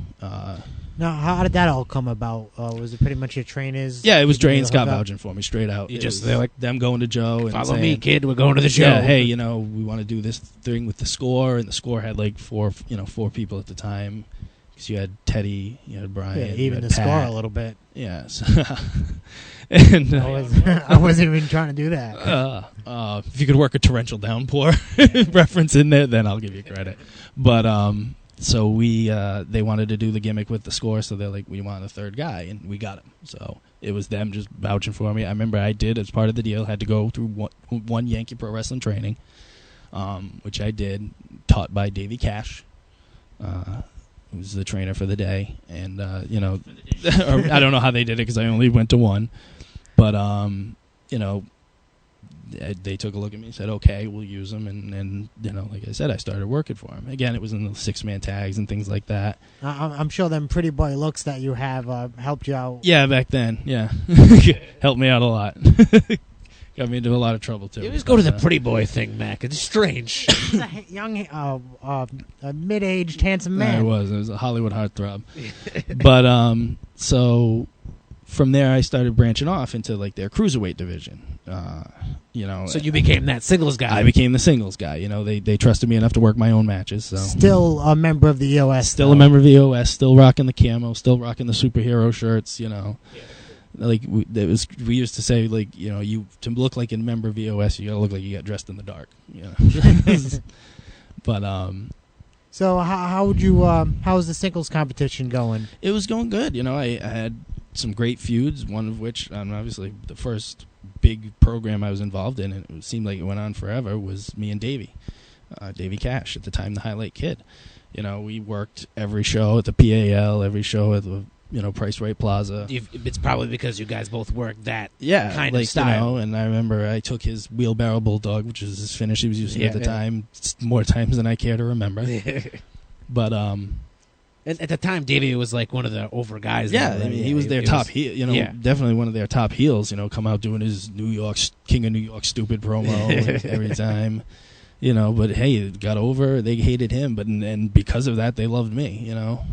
Now, how did that all come about? Was it pretty much your trainers? Yeah, it was Dre and Scott vouching for me, straight out. They're like, them going to Joe and follow saying, me, kid, we're going to the show. Yeah, hey, we want to do this thing with The Score, and The Score had like four people at the time. Because you had Teddy, you had Brian, even The Score a little bit. Yes. And I wasn't even trying to do that. If you could work a torrential downpour reference in there, then I'll give you credit. But So they wanted to do the gimmick with the score, so they're like, we want a third guy, and we got him. So it was them just vouching for me. I remember I did, as part of the deal, had to go through one Yankee Pro Wrestling training, which I did, taught by Davey Cash, who was the trainer for the day. And, you know, I don't know how they did it because I only went to one. But, you know, they took a look at me and said, okay, we'll use them. And you know, like I said, I started working for them. Again, it was in the 6-man tags and things like that. I'm sure them pretty boy looks that you have helped you out. Yeah, back then, yeah. Helped me out a lot. Got me into a lot of trouble, too. You always go to the pretty boy thing, Mac. It's strange. He's a young, a mid-aged, handsome man. It was a Hollywood heartthrob. But, so from there, I started branching off into, like, their cruiserweight division. You know, so you became that singles guy. I became the singles guy. You know, they trusted me enough to work my own matches. So still a member of the EOS. Still a member of the EOS. Still rocking the camo. Still rocking the superhero shirts. You know, like we used to say, like, you know, to look like a member of EOS, you gotta look like you got dressed in the dark. You know, but So how would you? How's the singles competition going? It was going good. You know, I had some great feuds. One of which, obviously, the first big program I was involved in, and it seemed like it went on forever, was me and Davey Cash, at the time the Highlight Kid. You know, we worked every show at the PAL, every show at the, you know, Price Right Plaza. It's probably because you guys both worked that kind of style. You know, and I remember I took his wheelbarrow bulldog, which was his finish he was using at the time, more times than I care to remember. But at the time, Davey was like one of the over guys. Yeah, I mean, he was their top heel. You know, definitely one of their top heels. You know, come out doing his King of New York stupid promo every time. You know, but hey, it got over. They hated him, and because of that, they loved me. You know,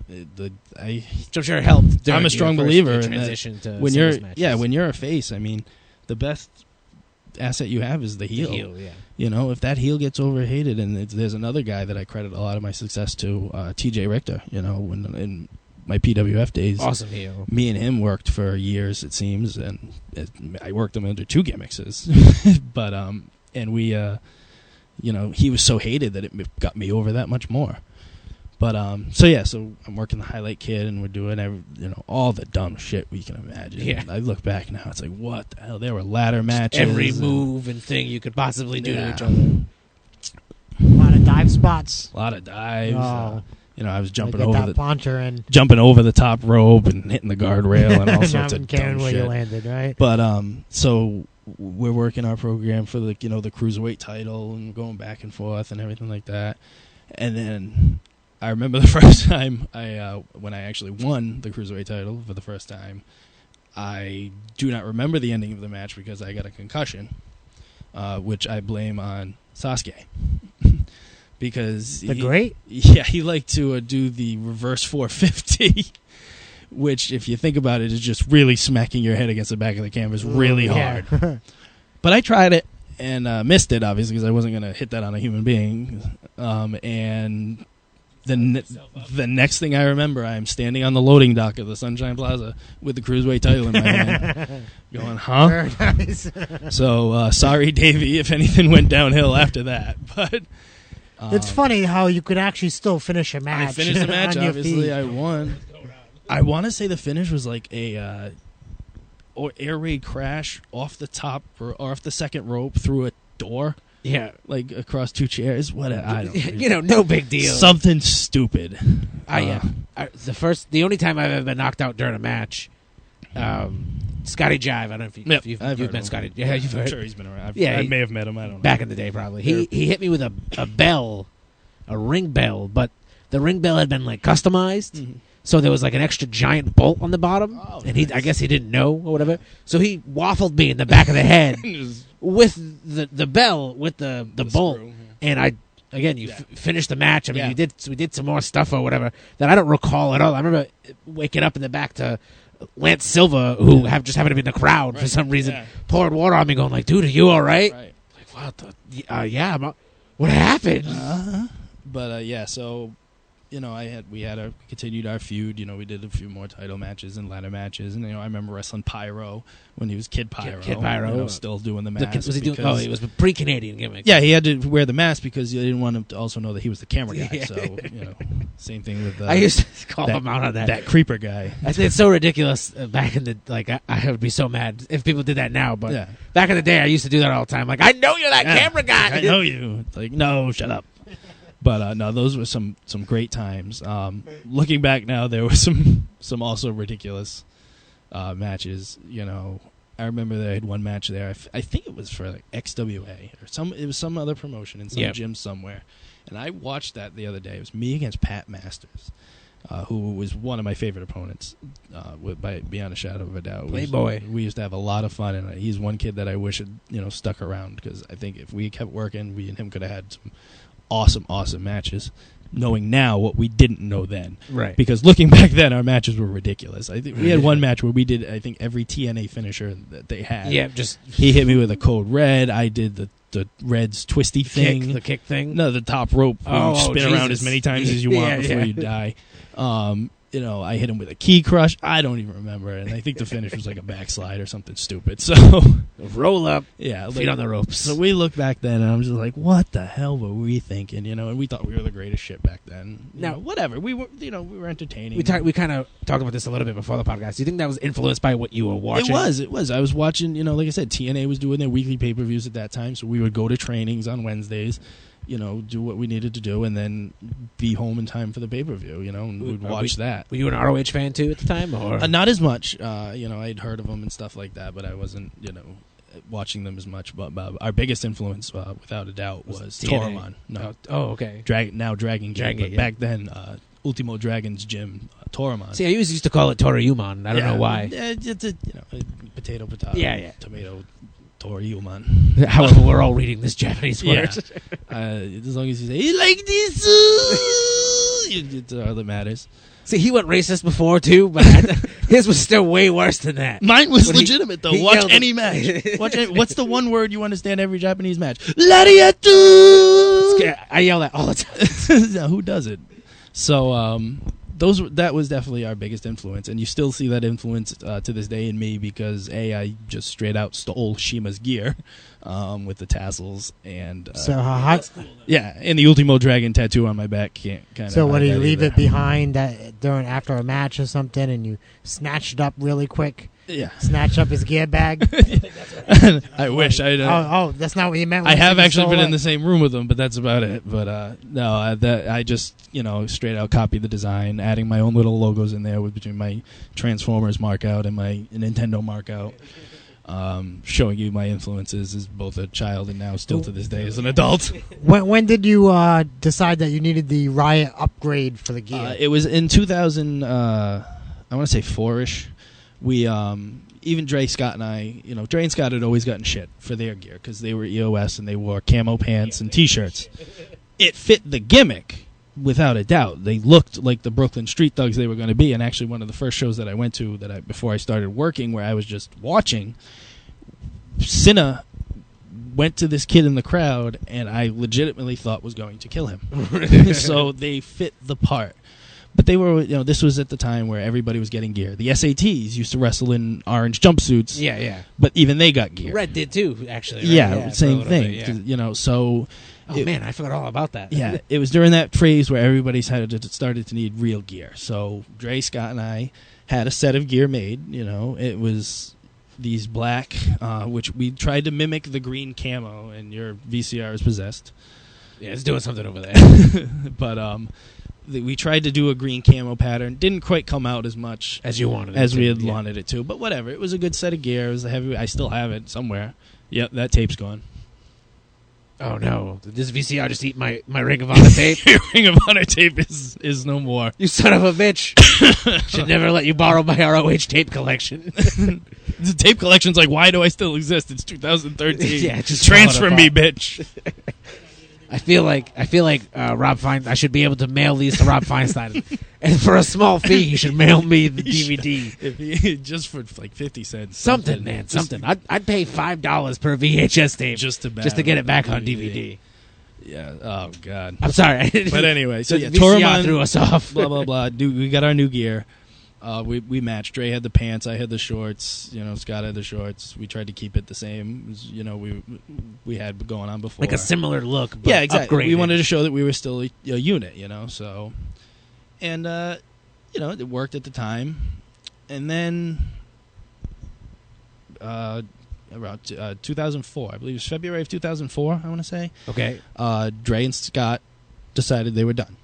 I'm sure it helped. I'm a strong believer in transition to when you're matches. When you're a face. I mean, the best asset you have is the heel. Yeah. You know, if that heel gets overhated, and there's another guy that I credit a lot of my success to, TJ Richter. You know, when in my PWF days, awesome heel. Me and him worked for years, it seems, and I worked him under 2 gimmicks. But and we, you know, he was so hated that it got me over that much more. But so I'm working the Highlight Kid, and we're doing all the dumb shit we can imagine. Yeah. I look back now, it's like, what the hell? There were ladder matches, every move and thing you could possibly do to each other. A lot of dive spots. A lot of dives. Oh. You know, I was jumping over the top rope and hitting the guardrail and all sorts of dumb where shit. You landed, right? But so we're working our program for the cruiserweight title and going back and forth and everything like that. And then I remember the first time when I actually won the cruiserweight title for the first time. I do not remember the ending of the match because I got a concussion, which I blame on Sasuke. Because he liked to do the reverse 450, which, if you think about it, is just really smacking your head against the back of the canvas really hard. But I tried it and missed it, obviously, because I wasn't going to hit that on a human being. And the next thing I remember, I'm standing on the loading dock of the Sunshine Plaza with the cruiserweight title in my hand, going, huh? Very nice. So, sorry, Davey, if anything went downhill after that. But it's funny how you could actually still finish a match. I finished the match, obviously. I won. I want to say the finish was like a air raid crash off the top or off the second rope through a door. Yeah, like across 2 chairs. What I don't know. No big deal. Something stupid. The only time I've ever been knocked out during a match, Scotty Jive. I don't know if you've met Scotty. Yeah, you've heard. I'm sure he's been around. I may have met him. I don't know. Back in the day, probably. He hit me with a bell, a ring bell, but the ring bell had been like customized. Mm-hmm. So there was like an extra giant bolt on the bottom, and I guess he didn't know or whatever. So he waffled me in the back of the head with the bell, with the bolt, screw, and I finished the match. I mean, we did some more stuff or whatever that I don't recall at all. I remember waking up in the back to Lance Silva, who just happened to be in the crowd for some reason, poured water on me, going like, "Dude, are you all right?" Like, what? What happened? But so. we continued our feud. We did a few more title matches and ladder matches, and I remember wrestling Pyro when he was Kid Pyro. Kid Pyro, still doing the mask. Was he doing? Oh, he was a pre-Canadian gimmick. Yeah, he had to wear the mask because they didn't want him to also know that he was the camera guy. So same thing with. I used to call him out on that. That creeper guy. I think it's so ridiculous. Back in the I would be so mad if people did that now. But back in the day, I used to do that all the time. Like, I know you're that camera guy. I know you. Like, no, shut up. But no, those were some great times. Looking back now, there were some also ridiculous matches. I remember they had one match there. I think it was for like XWA or it was some other promotion in some gym somewhere. And I watched that the other day. It was me against Pat Masters, who was one of my favorite opponents, beyond a shadow of a doubt. Playboy. We used to have a lot of fun, and he's one kid that I wish had stuck around, because I think if we kept working, we and him could have had some awesome matches, knowing now what we didn't know then. Right. Because looking back then, our matches were ridiculous. I think we had one match where we did, I think, every TNA finisher that they had. Yeah, he hit me with a code red. I did the Red's twisty thing. The kick thing? No, the top rope where you spin around as many times as you want before you die. I hit him with a key crush. I don't even remember. And I think the finish was like a backslide or something stupid. So roll up. Yeah. Feet on the ropes. So we look back then, and I'm just like, what the hell were we thinking? And we thought we were the greatest shit back then. Now, whatever. We were, we were entertaining. We kind of talked about this a little bit before the podcast. Do you think that was influenced by what you were watching? It was. I was watching, like I said, TNA was doing their weekly pay-per-views at that time. So we would go to trainings on Wednesdays, do what we needed to do, and then be home in time for the pay-per-view, and we'd watch that. Were you an ROH fan, too, at the time? Or not as much. I'd heard of them and stuff like that, but I wasn't, watching them as much. But our biggest influence, without a doubt, was Toramon. No. Oh, okay. Dragon Gym, but back then, Ultimo Dragon's gym, Toramon. See, I used to call it Toriyumon. I don't know why. It's potato, tomato, Toriyumon. However, we're all reading this Japanese word. As long as you say, you like this, it's all that matters. See, he went racist before, too, but his was still way worse than that. Mine was legitimate, though. Watch any match. What's the one word you understand every Japanese match? Lariatu! I yell that all the time. Who does it? So, that was definitely our biggest influence, and you still see that influence to this day in me, because I just straight out stole Shima's gear with the tassels, and and the Ultimo Dragon tattoo on my back. So what, do you leave it behind after a match or something, and you snatch it up really quick? Yeah, snatch up his gear bag. I wish I'd. That's not what you meant. I have actually been in the same room with him, but that's about it. But no, I just straight out copied the design, adding my own little logos in there between my Transformers mark out and my Nintendo mark out. Showing you my influences as both a child and now still to this day as an adult. When did you decide that you needed the Riot upgrade for the gear? It was in 2000. I want to say 4-ish. We even Dre Scott and I, Dre and Scott had always gotten shit for their gear because they were EOS and they wore camo pants and T-shirts. It fit the gimmick without a doubt. They looked like the Brooklyn Street Thugs they were going to be. And actually, one of the first shows that I went to before I started working, where I was just watching, Cinna went to this kid in the crowd, and I legitimately thought was going to kill him. So they fit the part. But they were, this was at the time where everybody was getting gear. The SATs used to wrestle in orange jumpsuits. Yeah. But even they got gear. Red did too, actually. Right? Yeah, same thing. Bit, so. Man, I forgot all about that. Yeah, it was during that phase where everybody started to need real gear. So Dre, Scott, and I had a set of gear made. It was these black, which we tried to mimic the green camo, and your VCR is possessed. Yeah, it's doing something over there. But we tried to do a green camo pattern. Didn't quite come out as much as you wanted, as we had wanted it to. But whatever, it was a good set of gear. It was a heavy. I still have it somewhere. Yep, that tape's gone. Oh no! Did this VCR just eat my Ring of Honor tape? Ring of Honor tape is no more. You son of a bitch! Should never let you borrow my ROH tape collection. The tape collection's like, why do I still exist? It's 2013. Yeah, just transfer me, bitch. I feel like Rob Feinstein. I should be able to mail these to Rob Feinstein, and for a small fee, he should mail me the DVD. Just for like 50 cents. Something, man. Something. I'd pay $5 per VHS tape just to get it back on DVD. Yeah. Oh God. I'm sorry. But anyway, so yeah, VCR Toramon threw us off. Blah blah blah. We got our new gear. We matched. Dre had the pants. I had the shorts. Scott had the shorts. We tried to keep it the same as, we had going on before. Like a similar look, but yeah, exactly. upgraded. We wanted to show that we were still a unit, so. And, it worked at the time. And then around 2004, I believe it was February of 2004, I want to say. Okay. Dre and Scott decided they were done.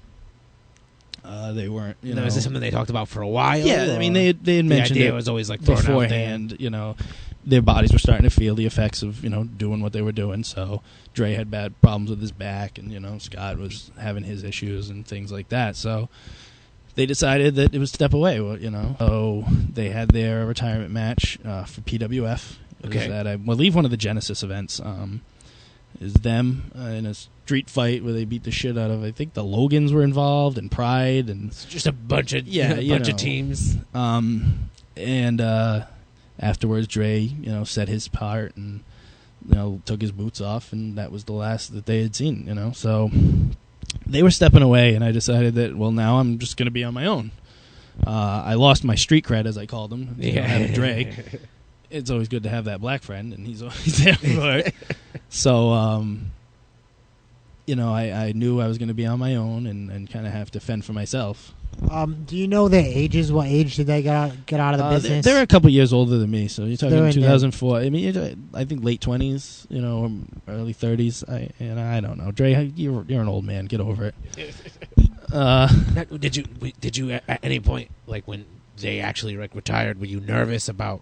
They weren't, Now, is this something they talked about for a while? Yeah, I mean, they had mentioned the idea it was always like thrown beforehand. Their bodies were starting to feel the effects of doing what they were doing. So Dre had bad problems with his back, and Scott was having his issues and things like that. So they decided that it was step away. So they had their retirement match for PWF. Okay, at I believe one of the Genesis events. Is them in a street fight where they beat the shit out of, I think the Logans were involved, and Pride, and it's just a bunch of of teams. And afterwards, Dre, said his part and took his boots off, and that was the last that they had seen. So they were stepping away, and I decided that now I'm just going to be on my own. I lost my street cred, as I called him. Having Dre. It's always good to have that black friend, and he's always there for it. So, I knew I was going to be on my own and kind of have to fend for myself. Do you know their ages? What age did they get out of the business? They're a couple years older than me, so you're talking 2004. I mean, I think late 20s, or early 30s. I don't know. Dre, you're an old man. Get over it. Did you at any point, like when they actually retired, were you nervous about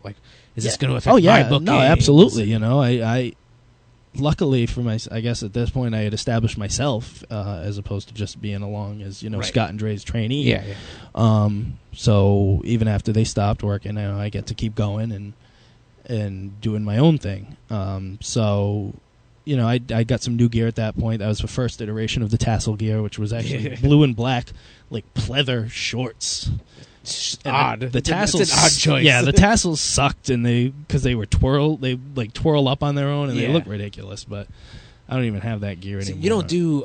is this going to affect my booking? No, absolutely. I luckily for I guess at this point I had established myself as opposed to just being along as right. Scott and Dre's trainee. Yeah. So even after they stopped working, I get to keep going and doing my own thing. So I got some new gear at that point. That was the first iteration of the tassel gear, which was actually blue and black, like pleather shorts. Odd. The tassels, that's an odd choice. Yeah, the tassels sucked, and because they were twirl up on their own, and they look ridiculous. But I don't even have that gear anymore. You don't do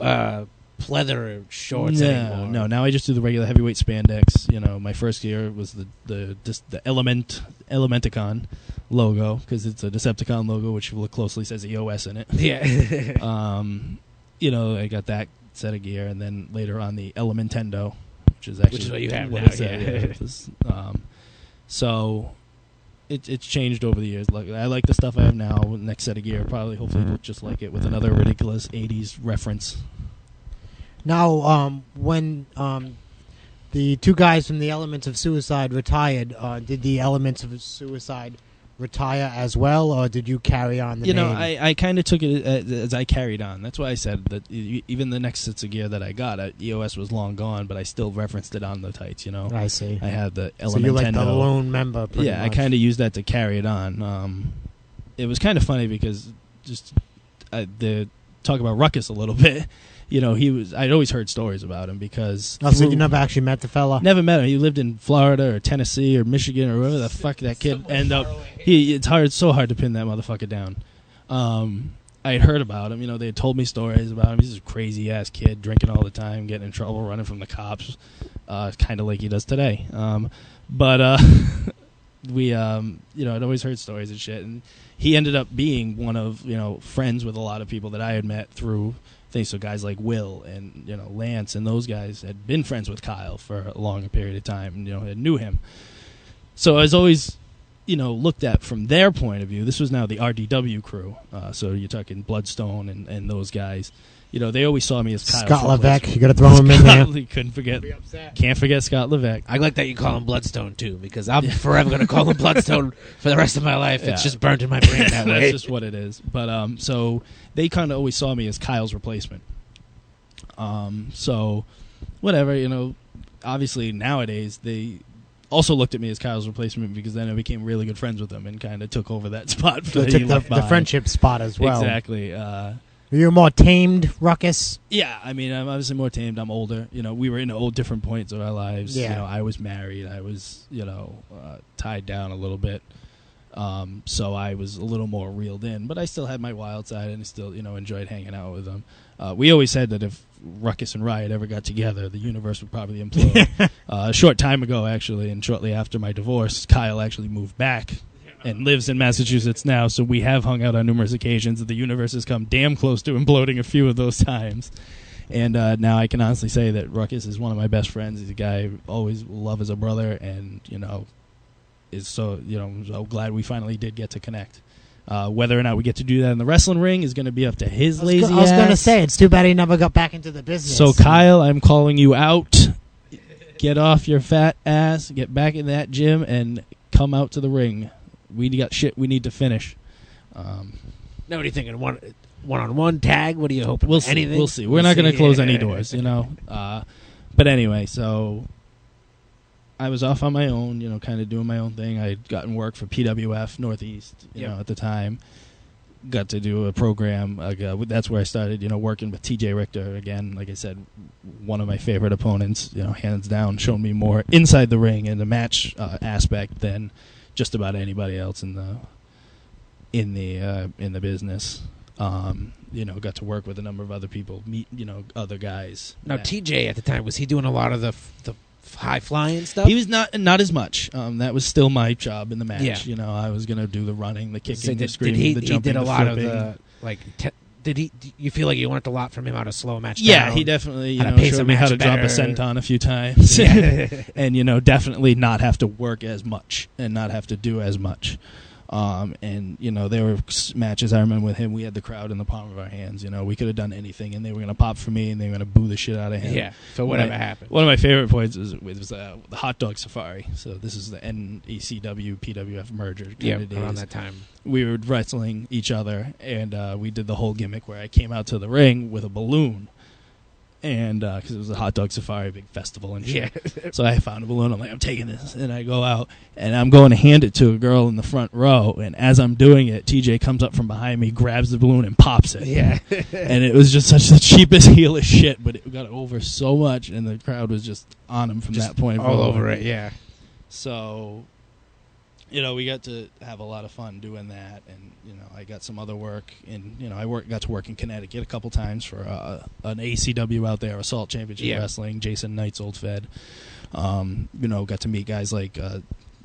pleather shorts anymore. No. Now I just do the regular heavyweight spandex. My first gear was the Elementicon logo, because it's a Decepticon logo, which if you look closely says EOS in it. Yeah. I got that set of gear, and then later on the Elementendo. Which is what you have now. So it's changed over the years. I like the stuff I have now. Next set of gear probably hopefully look just like it with another ridiculous 80s reference. Now, when the two guys from the Elements of Suicide retired, did the Elements of Suicide retire as well, or did you carry on the name? I kind of took it as I carried on. That's why I said that even the next sets of gear that I got, EOS was long gone, but I still referenced it on the tights, I see. I had the Elementendo. So you're like the lone member, pretty much. I kind of used that to carry it on. It was kind of funny because just the talk about Ruckus a little bit. I'd always heard stories about him because... Oh, so you never actually met the fella? Never met him. He lived in Florida or Tennessee or Michigan or wherever the fuck that kid ended up. It's so hard to pin that motherfucker down. I had heard about him. They had told me stories about him. He's a crazy-ass kid, drinking all the time, getting in trouble, running from the cops, kind of like he does today. But I'd always heard stories and shit. And he ended up being one of, friends with a lot of people that I had met through... So guys like Will and Lance and those guys had been friends with Kyle for a longer period of time and had knew him. So I was always looked at from their point of view. This was now the RDW crew. So you're talking Bloodstone and those guys. They always saw me as Kyle. Scott Levesque, you got to throw him in there. Can't forget Scott Levesque. I like that you call him Bloodstone too, because I'm forever going to call him Bloodstone for the rest of my life. It's just burnt in my brain that way. That's just what it is. But so they kind of always saw me as Kyle's replacement. So whatever, obviously nowadays they also looked at me as Kyle's replacement because then I became really good friends with them and kind of took over that spot. So took the friendship spot as well. Exactly. You're more tamed, Ruckus? Yeah, I mean, I'm obviously more tamed. I'm older. We were in different points of our lives. Yeah. I was married. I was, tied down a little bit. So I was a little more reeled in, but I still had my wild side, and I still, enjoyed hanging out with them. We always said that if Ruckus and Riot ever got together, the universe would probably implode. A short time ago, actually, and shortly after my divorce, Kyle actually moved back and lives in Massachusetts now, so we have hung out on numerous occasions. The universe has come damn close to imploding a few of those times. And now I can honestly say that Ruckus is one of my best friends. He's a guy I always love as a brother, and, is so, so glad we finally did get to connect. Whether or not we get to do that in the wrestling ring is going to be up to his lazy ass. I was going to say, it's too bad he never got back into the business. So, Kyle, I'm calling you out. Get off your fat ass, get back in that gym, and come out to the ring. We got shit we need to finish. Now, what are you thinking? One-on-one tag? What are you hoping? We'll see. Anything? We'll see. We're not going to close any doors, But anyway, so I was off on my own, kind of doing my own thing. I had gotten work for PWF Northeast, at the time. Got to do a program. That's where I started, working with TJ Richter. Again, like I said, one of my favorite opponents, hands down, shown me more inside the ring and the match aspect than just about anybody else in the business. Got to work with a number of other people, meet other guys. Now, TJ at the time, was he doing a lot of the high flying stuff? He was not as much. That was still my job in the match. Yeah. I was going to do the running, the kicking, the Did screaming, the jumping, he did a the lot flipping. of the Did he? You feel like you learned a lot from him how to slow a match Yeah, down? he definitely how to pace showed a me how match to drop a better. senton a few times, Yeah. and definitely not have to work as much and not have to do as much. And there were matches I remember with him. We had the crowd in the palm of our hands. We could have done anything, and they were going to pop for me, and they were going to boo the shit out of him. Yeah, for whatever happened. One of my favorite points was the hot dog safari. So this is the NECW PWF merger. Around that time. We were wrestling each other, and we did the whole gimmick where I came out to the ring with a balloon. And because it was a hot dog safari, big festival and shit. Yeah. So I found a balloon. I'm like, I'm taking this. And I go out, and I'm going to hand it to a girl in the front row. And as I'm doing it, TJ comes up from behind me, grabs the balloon, and pops it. Yeah. And it was just such the cheapest, heelish shit, but it got over so much, and the crowd was just on him from that point all forward. over it, yeah. So, we got to have a lot of fun doing that, and I got some other work, and got to work in Connecticut a couple times for an ACW out there, Assault Championship Wrestling, Jason Knight's old fed. Got to meet guys like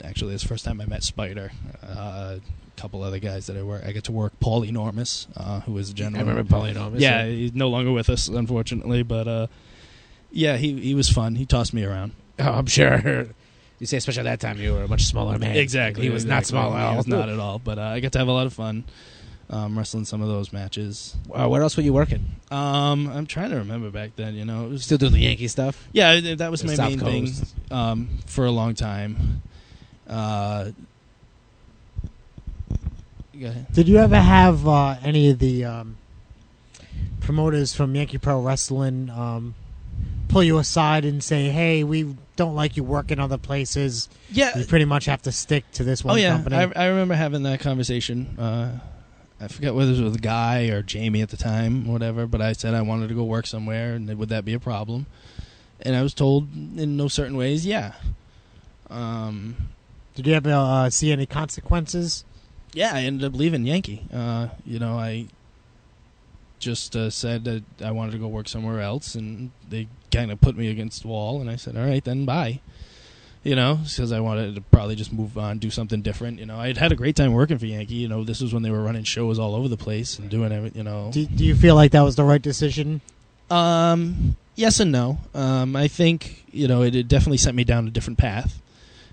actually it's the first time I met Spider, a couple other guys that I got to work Paul Enormous, who was a gentleman. I remember Paul Enormous. Yeah, he's no longer with us, unfortunately, but he was fun. He tossed me around. Oh, I'm sure. You say, especially at that time, you were a much smaller man. Exactly. He was not small at all. He was not at all. But I got to have a lot of fun wrestling some of those matches. Where else were you working? I'm trying to remember back then. It was Still doing the Yankee stuff? Yeah, that was my South main Coast. thing for a long time. Go ahead. Did you ever have any of the promoters from Yankee Pro Wrestling pull you aside and say, hey, we don't like you working other places. Yeah. You pretty much have to stick to this one company. I remember having that conversation. I forget whether it was with Guy or Jamie at the time, whatever, but I said I wanted to go work somewhere, and would that be a problem? And I was told in no certain ways, yeah. Did you ever see any consequences? Yeah, I ended up leaving Yankee. I just said that I wanted to go work somewhere else, and they kind of put me against the wall, and I said, all right, then bye. Because I wanted to probably just move on, do something different. I'd had a great time working for Yankee. This was when they were running shows all over the place and doing everything, Do you feel like that was the right decision? Yes and no. I think, it definitely sent me down a different path.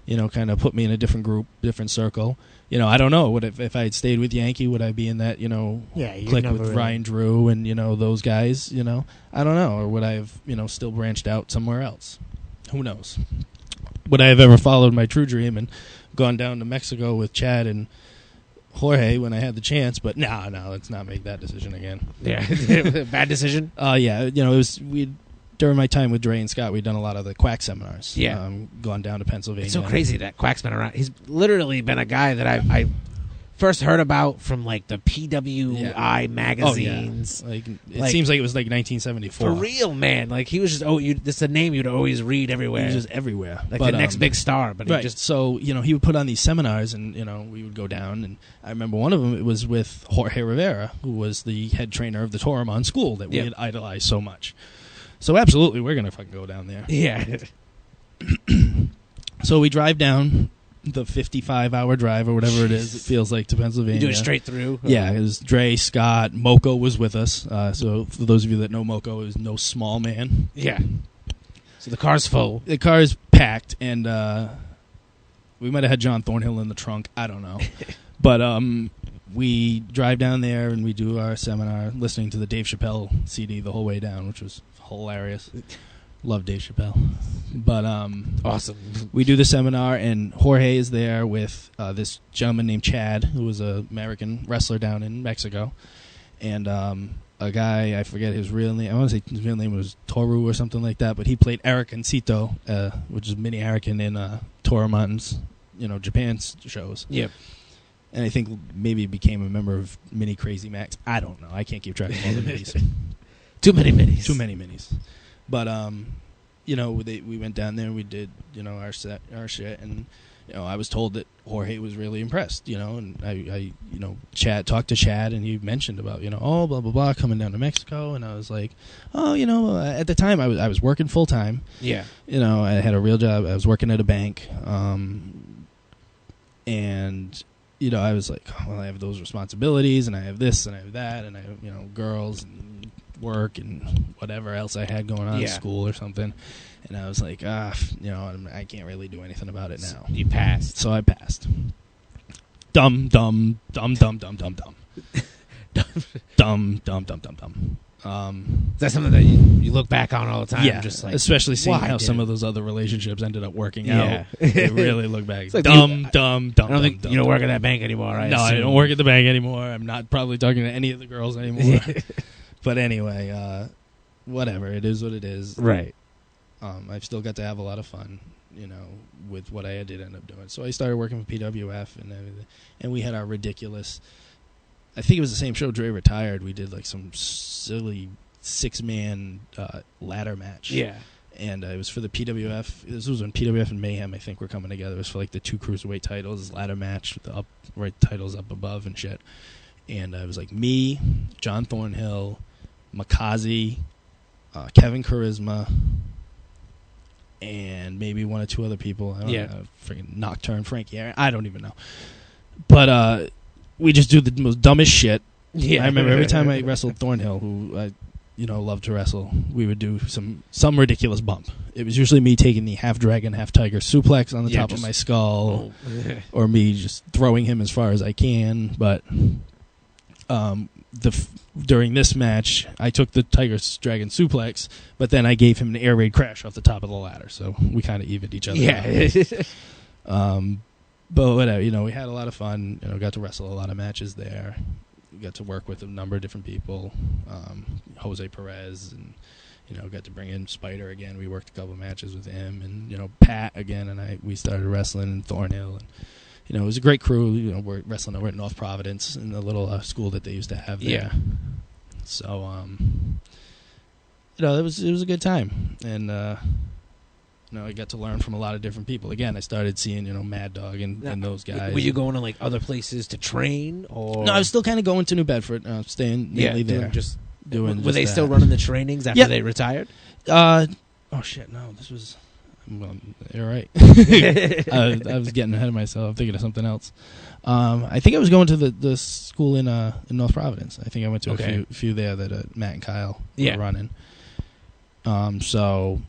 Kind of put me in a different group, different circle. I don't know. If I had stayed with Yankee, would I be in that, clique with really... Ryan Drew and, those guys, I don't know. Or would I have, still branched out somewhere else? Who knows? Would I have ever followed my true dream and gone down to Mexico with Chad and Jorge when I had the chance? But no, let's not make that decision again. Yeah. Bad decision? Yeah. It was, during my time with Dre and Scott, we'd done a lot of the Quack seminars. Yeah. Gone down to Pennsylvania. It's so crazy that Quack's been around. He's literally been a guy that I first heard about from like the PWI magazines. Oh, yeah. It seems like it was like 1974. For real, man. Like he was just this is a name you'd always read everywhere. He was just everywhere. Like the next big star, but right. he just So, he would put on these seminars and, we would go down, and I remember one of them, it was with Jorge Rivera, who was the head trainer of the Toromon school that we had idolized so much. So absolutely, we're going to fucking go down there. Yeah. So we drive down the 55-hour drive or whatever it is, it feels like, to Pennsylvania. You do it straight through? Yeah, it was Dre, Scott, Moko was with us. So for those of you that know Moko, it was no small man. Yeah. So the car's full. The car is packed, and we might have had John Thornhill in the trunk. I don't know. But we drive down there, and we do our seminar, listening to the Dave Chappelle CD the whole way down, which was hilarious. Love Dave Chappelle. But awesome. We do the seminar, and Jorge is there with this gentleman named Chad, who was an American wrestler down in Mexico, and a guy, I forget his real name. I want to say his real name was Toru or something like that, but he played Eric Ancito, which is Mini Erican in Toromon's, Japan's shows. Yep. And I think maybe became a member of Mini Crazy Max. I don't know. I can't keep track of all the minis. Too many minis. Too many minis. But we went down there and we did our shit, and I was told that Jorge was really impressed, and I talked to Chad, and he mentioned about blah blah blah coming down to Mexico, and I was like, at the time I was working full time. Yeah. I had a real job. I was working at a bank, and I was like, well, I have those responsibilities, and I have this, and I have that, and I have girls and work and whatever else I had going on, school or something. And I was like, I can't really do anything about it now. You passed. So I passed. Dumb. Dumb. Is that something that you look back on all the time? Yeah, just like, especially seeing how some of those other relationships ended up working out. You really look back. Like dumb. I don't think you don't work at that bank anymore, right? No, I don't work at the bank anymore. I'm not probably talking to any of the girls anymore. But anyway, whatever. It is what it is. Right. I've still got to have a lot of fun, with what I did end up doing. So I started working for PWF and everything. And we had our ridiculous, I think it was the same show Dre retired. We did like some silly 6-man ladder match. Yeah. And it was for the PWF. This was when PWF and Mayhem, I think, were coming together. It was for like the 2 cruiserweight titles, ladder match with the upright titles up above and shit. And it was like me, John Thornhill, Makazi, Kevin Charisma, and maybe 1 or 2 other people. I don't know, freaking Nocturne, Frankie Aaron. I don't even know. But we just do the most dumbest shit. Yeah. I remember every time I wrestled Thornhill, who I loved to wrestle, we would do some ridiculous bump. It was usually me taking the half dragon, half tiger suplex on the top of my skull, or me just throwing him as far as I can. But during this match, I took the Tiger Dragon suplex, but then I gave him an air raid crash off the top of the ladder, so we kind of evened each other out. But whatever, we had a lot of fun. Got to wrestle a lot of matches there. We got to work with a number of different people, Jose Perez, and got to bring in Spider again. We worked a couple of matches with him, and Pat again, and we started wrestling in Thornhill, and it was a great crew. We're wrestling over at North Providence in the little school that they used to have there. Yeah. So, it was a good time, and I got to learn from a lot of different people. Again, I started seeing Mad Dog and those guys. Were you going to like other places to train, or no? I was still kind of going to New Bedford, staying mainly there. Were they still running the trainings after they retired? Oh shit, no, this was. Well, you're right. I was getting ahead of myself. I'm thinking of something else. I think I was going to the school in North Providence. I think I went to a few there that Matt and Kyle were running. So,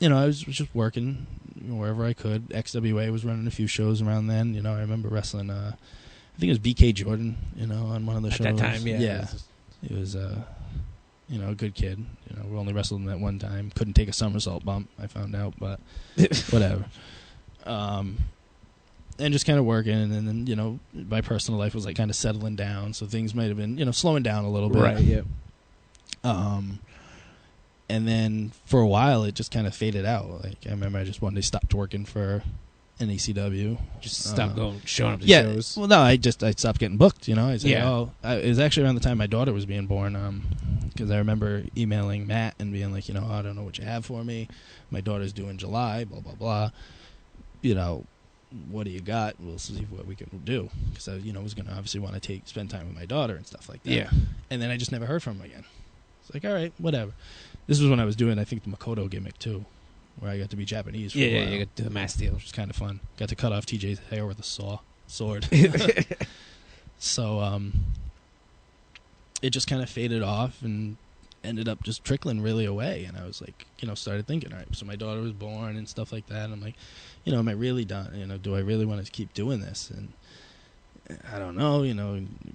I was just working wherever I could. XWA was running a few shows around then. I remember wrestling. I think it was BK Jordan. On one of the shows at that time. Yeah. It was. A good kid. We only wrestled him that one time. Couldn't take a somersault bump, I found out, but whatever. And just kind of working, and then, my personal life was like kind of settling down, so things might have been, slowing down a little bit. Right, yeah. And then for a while, it just kind of faded out. Like, I remember I just one day stopped working for NCW. Just stop showing up to Yeah, shows. well, no, I stopped getting booked. I said, Yeah. it was actually around the time my daughter was being born. Because I remember emailing Matt and being like, I don't know what you have for me. My daughter's due in July. Blah blah blah. What do you got? We'll see what we can do. Because I, was going to obviously want to spend time with my daughter and stuff like that. Yeah. And then I just never heard from him again. It's like, all right, whatever. This was when I was doing, I think, the Makoto gimmick too, where I got to be Japanese for a while, You got to do the mask deal. which was kind of fun. Got to cut off TJ's hair with a sword. So it just kind of faded off and ended up just trickling really away. And I was like, started thinking, all right, so my daughter was born and stuff like that. And I'm like, am I really done? Do I really want to keep doing this? And I don't know,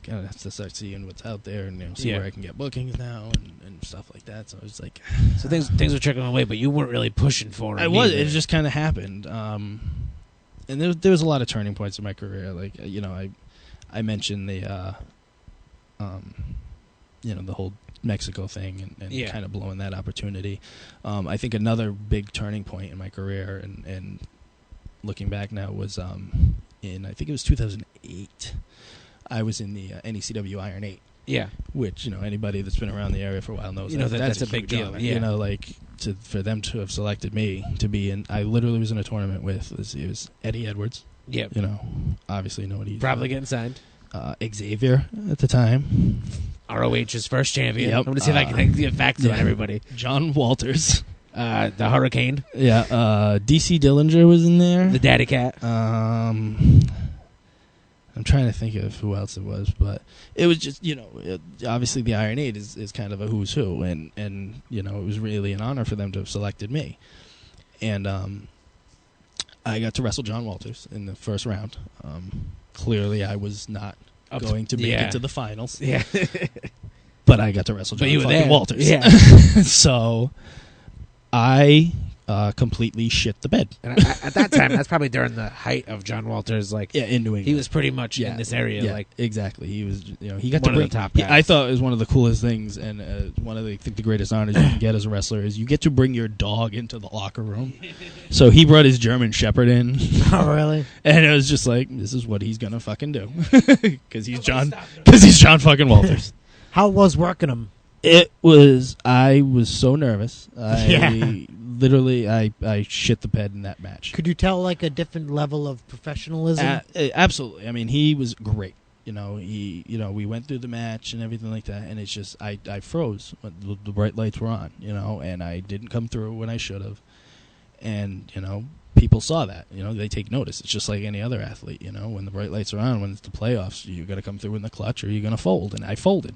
kind of have to start seeing what's out there and see where I can get bookings now and stuff like that. So I was like, so things were trickling away, but you weren't really pushing for it. It just kind of happened. And there was a lot of turning points in my career. Like, I mentioned the the whole Mexico thing and kind of blowing that opportunity. I think another big turning point in my career and looking back now was in, I think it was 2008. I was in the NCW Iron 8. Yeah. Which, anybody that's been around the area for a while knows that's a big deal. Yeah. For them to have selected me to be in, I literally was in a tournament with, it was Eddie Edwards. Yep. Obviously nobody. Probably getting signed. Xavier at the time. ROH's first champion. Yep. I'm going to see if I can get facts on everybody. John Walters. The Hurricane. Yeah. DC Dillinger was in there. The Daddy Cat. I'm trying to think of who else it was, but it was just, obviously the Iron 8 is kind of a who's who, and it was really an honor for them to have selected me. And I got to wrestle John Walters in the first round. Clearly I was not going to make it to the finals. Yeah. But I got to wrestle John fucking Walters. Yeah. So I completely shit the bed. And at that time, that's probably during the height of John Walters. In New England, he was pretty much in this area. Yeah, exactly. He was, he got one to bring of the top guys. I thought it was one of the coolest things, and one of the greatest honors you can get as a wrestler is you get to bring your dog into the locker room. So he brought his German Shepherd in. Oh, really? And it was just like, this is what he's gonna fucking do, because he's John fucking Walters. How was working him? I was so nervous. Literally, I shit the bed in that match. Could you tell like a different level of professionalism? Absolutely. I mean, he was great. We went through the match and everything like that, and it's just I froze when the bright lights were on, and I didn't come through when I should have, and people saw that. They take notice. It's just like any other athlete. When the bright lights are on, when it's the playoffs, you got to come through in the clutch, or you're gonna fold, and I folded.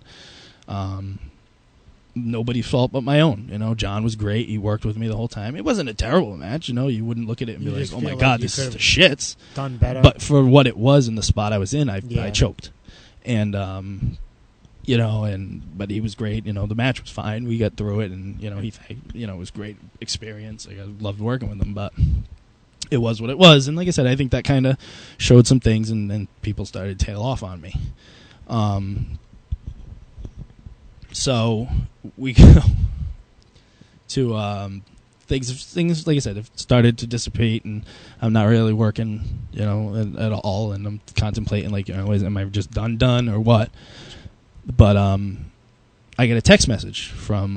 Nobody's fault but my own. John was great. He worked with me the whole time. It wasn't a terrible match. You wouldn't look at it and be like, oh my God, this is the shits. Done better. But for what it was in the spot I was in, I choked. And, but he was great. The match was fine. We got through it, and, it was great experience. I loved working with him, but it was what it was. And like I said, I think that kind of showed some things, and then people started to tail off on me. So we go to things like I said have started to dissipate, and I'm not really working, at all, and I'm contemplating am I just done or what? But I get a text message from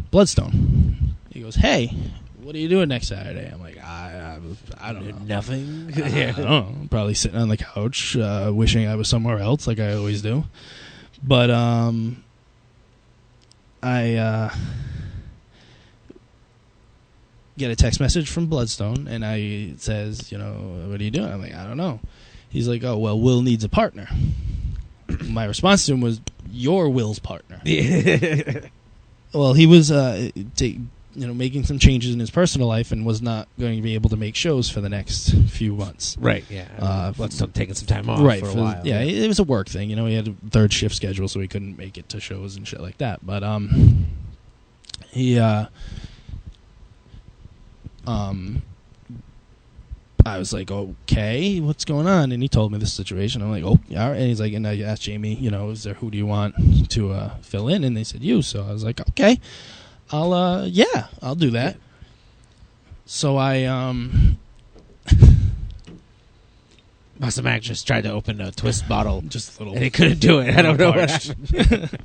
Bloodstone. He goes, "Hey, what are you doing next Saturday?" I'm like, I don't know. Nothing. I don't know. I'm probably sitting on the couch, wishing I was somewhere else, like I always do. But I get a text message from Bloodstone, and it says, what are you doing? I'm like, I don't know. He's like, oh, well, Will needs a partner. My response to him was, you're Will's partner. Well, he was making some changes in his personal life and was not going to be able to make shows for the next few months. Right, yeah. Bloodstone taking some time off for a while. Yeah, it was a work thing. He had a third shift schedule, so he couldn't make it to shows and shit like that. But he I was like, okay, what's going on? And he told me this situation. I'm like, oh, yeah. And he's like, and I asked Jamie, who do you want to fill in? And they said you. So I was like, okay, I'll do that. So I Monster Mack just tried to open a twist bottle, Just a little. and he couldn't do it. I don't know what parched. happened.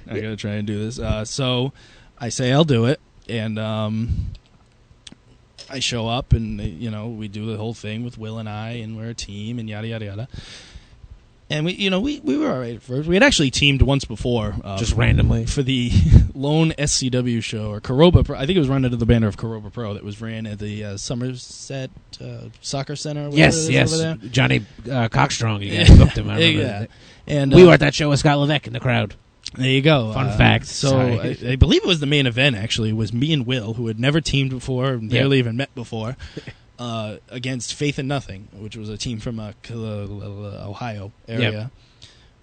I gotta try and do this. So I say I'll do it, and I show up, and we do the whole thing with Will and I, and we're a team, and yada yada yada. And we were all right at first. We had actually teamed once before, Just randomly. for the lone SCW show, or Karoba Pro. I think it was run under the banner of Karoba Pro, that was ran at the Somerset Soccer Center. Or Yes, over there. Johnny Cockstrong, you guys booked him. I remember. Yeah. And We were at that show with Scott Levesque in the crowd. there you go. Fun fact. So Sorry. I believe it was the main event. Actually, it was me and Will, who had never teamed before, barely even met before, against Faith and Nothing, which was a team from Ohio area.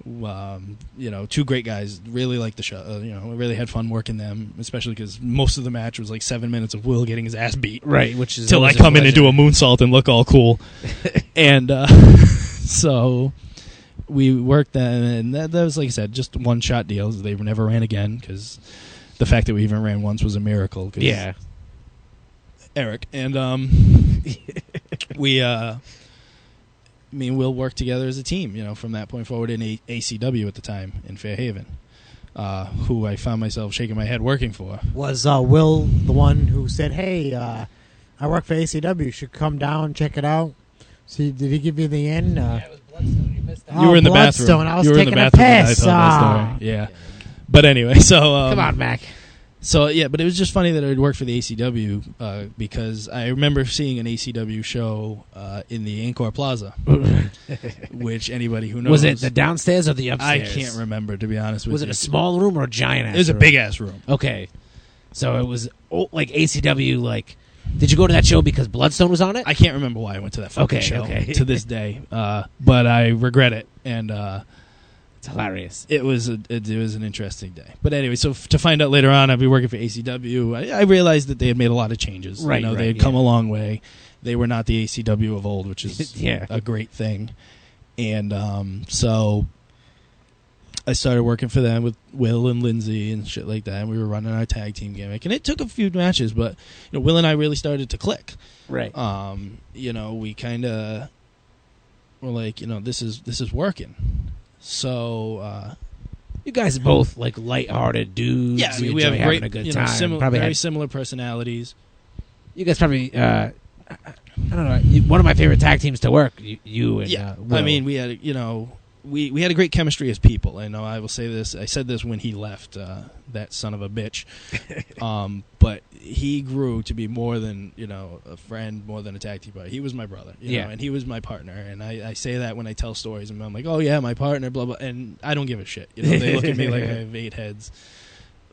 Two great guys. Really liked the show. Really had fun working them, especially because most of the match was like 7 minutes of Will getting his ass beat. Right, which is Till I always come in and pleasure. do a moonsault and look all cool. And so we worked that, and that was, like I said, just one-shot deals. They never ran again, because the fact that we even ran once was a miracle. 'Cause Yeah. Eric. And we'll work together as a team, from that point forward in ACW at the time in Fairhaven, who I found myself shaking my head working for. Was Will the one who said, "Hey, I work for ACW. You should come down, check it out"? See, did he give you the end? It was Bloodstone. You missed that. You were in the Bloodstone. bathroom. I was you were in taking the a bathroom when I piss. told that story. Yeah. But anyway, so... Come on, Mac. So, yeah, but it was just funny that I had worked for the ACW because I remember seeing an ACW show in the Encore Plaza, which anybody who knows... Was it the downstairs or the upstairs? I can't remember, to be honest with Was you. it a small room or a giant ass It was a room? big-ass room. Okay. So it was like ACW, like... Did you go to that show because Bloodstone was on it? I can't remember why I went to that fucking show to this day, but I regret it, and It's hilarious. it was an interesting day. But anyway, so to find out later on I'd be working for ACW, I realized that they had made a lot of changes. Right, they had come a long way. They were not the ACW of old, which is a great thing. And so I started working for them with Will and Lindsay and shit like that, and we were running our tag team gimmick. And it took a few matches, but Will and I really started to click. Right. We kind of were like, this is working. So you guys are both like lighthearted dudes. yeah, You we have enjoy great, having a good time. very similar personalities. You guys probably, I don't know, one of my favorite tag teams to work. You and Will. I mean, we had we had a great chemistry as people. I know I will say this. I said this when he left, that son of a bitch. But he grew to be more than a friend, more than a tag team partner. He was my brother, you know, and he was my partner. And I say that when I tell stories, and I'm like, oh yeah, my partner, blah blah. And I don't give a shit. They look at me like I have 8 heads.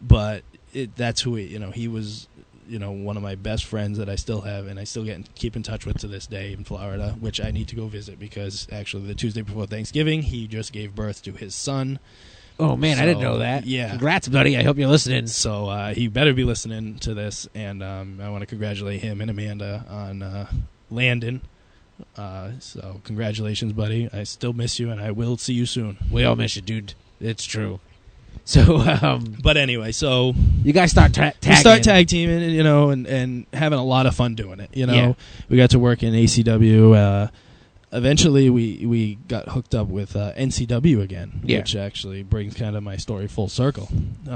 But that's who he was. One of my best friends that I still have, and I still keep in touch with to this day in Florida, which I need to go visit because actually the Tuesday before Thanksgiving, he just gave birth to his son. Oh man, I didn't know that. Yeah, congrats, buddy. I hope you're listening. So he better be listening to this, and I want to congratulate him and Amanda on Landon. So congratulations, buddy. I still miss you, and I will see you soon. We all miss you, dude. It's true. So, but anyway, so you guys start tagging. We start tag teaming, and having a lot of fun doing it. We got to work in ACW. Eventually, we got hooked up with NCW again, which actually brings kind of my story full circle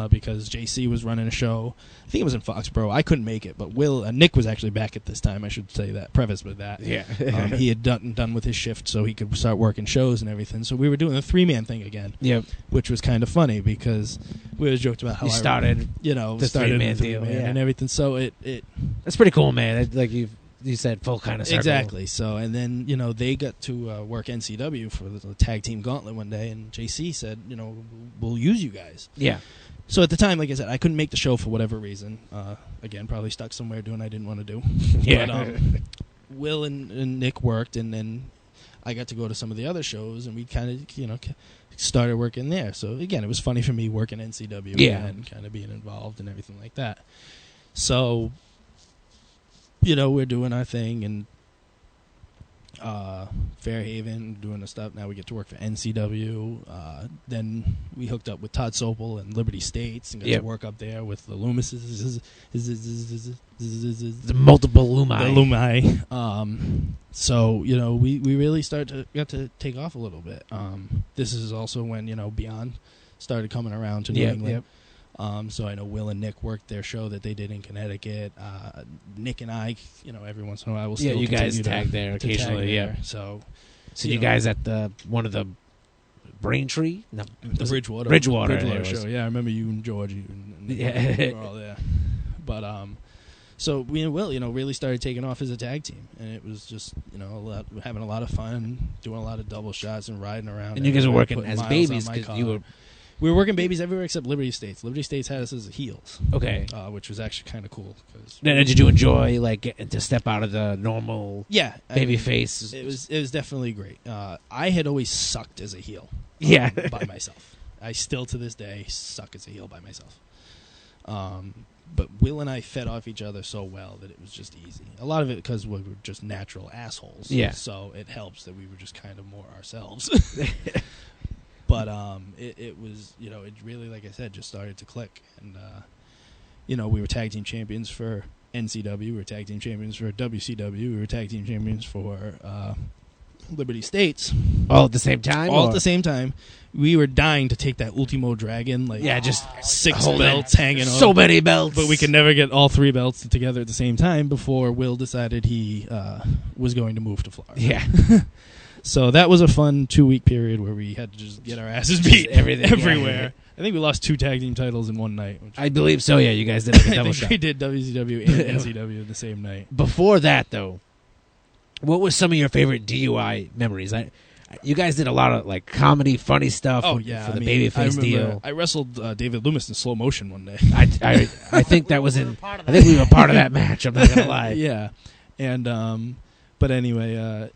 because JC was running a show. I think it was in Foxborough. I couldn't make it, but Nick was actually back at this time. I should say that, preface with that. Yeah, he had done with his shift, so he could start working shows and everything. So we were doing a 3-man thing again. Yep, which was kind of funny because we always joked about how you started, the 3-man deal, and everything. So it that's pretty cool, man. Like you said, full kind of circle. Exactly. So, and then, they got to work NCW for the tag team gauntlet one day, and JC said, we'll use you guys. Yeah. So at the time, like I said, I couldn't make the show for whatever reason. Again, probably stuck somewhere doing I didn't want to do. Yeah. But Will and Nick worked, and then I got to go to some of the other shows, and we kind of, started working there. So, again, it was funny for me working NCW and kind of being involved and everything like that. So... we're doing our thing, and Fairhaven, doing the stuff. Now we get to work for NCW. Then we hooked up with Todd Sopel and Liberty States and got to work up there with the Loomises. The multiple Lumi. The Lumi. So, you know, we really got to take off a little bit. This is also when, you know, Beyond started coming around to New England. So I know Will and Nick worked their show that they did in Connecticut. Nick and I, you know, every once in a while will still you guys continue tag there occasionally. So you guys at one of the Braintree? No, the Bridgewater show. Yeah, I remember you and George. You were all there. But so we and Will, you know, really started taking off as a tag team, and it was just, you know, having a lot of fun, doing a lot of double shots and riding around. And you guys were working as babies because you were. We were working babies everywhere except Liberty States. Liberty States had us as heels. Okay. Which was actually kind of cool. Did you enjoy, like, getting to step out of the normal baby face? It was definitely great. I had always sucked as a heel by myself. I still, to this day, suck as a heel by myself. But Will and I fed off each other so well that it was just easy. A lot of it because we were just natural assholes. Yeah. So it helps that we were just kind of more ourselves. But it was, you know, it really, like I said, just started to click. And, you know, we were tag team champions for NCW. We were tag team champions for WCW. We were tag team champions for Liberty States. All at the same time? All at the same time. We were dying to take that Ultimo Dragon, like just 6 belts hanging on. So many belts. But we could never get all 3 belts together at the same time before Will decided he was going to move to Florida. Yeah. So that was a fun 2-week period where we had to just get our asses beat everywhere. I think we lost 2 tag team titles in one night. I believe so, yeah. You guys did like a double shot. We did WCW and NCW the same night. Before that, though, what were some of your favorite DUI memories? You guys did a lot of like comedy, funny stuff for the babyface deal. I wrestled David Loomis in slow motion one day. I think that was in. I think we were part of that match. I'm not gonna lie. Yeah, and but anyway,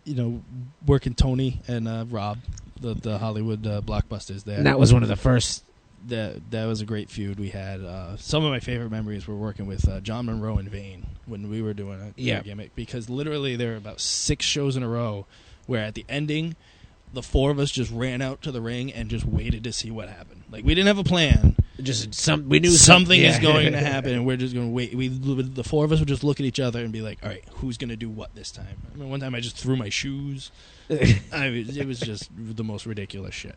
you know, working Tony and Rob, the Hollywood blockbusters there. And that was one of the first. That was a great feud we had. Some of my favorite memories were working with John Monroe and Vane when we were doing a gimmick, because literally there were about 6 shows in a row where at the ending, the 4 of us just ran out to the ring and just waited to see what happened. Like, we didn't have a plan. We knew something is going to happen, and we're just going to wait. The 4 of us would just look at each other and be like, "All right, who's going to do what this time?" I mean, one time I just threw my shoes. It was just the most ridiculous shit,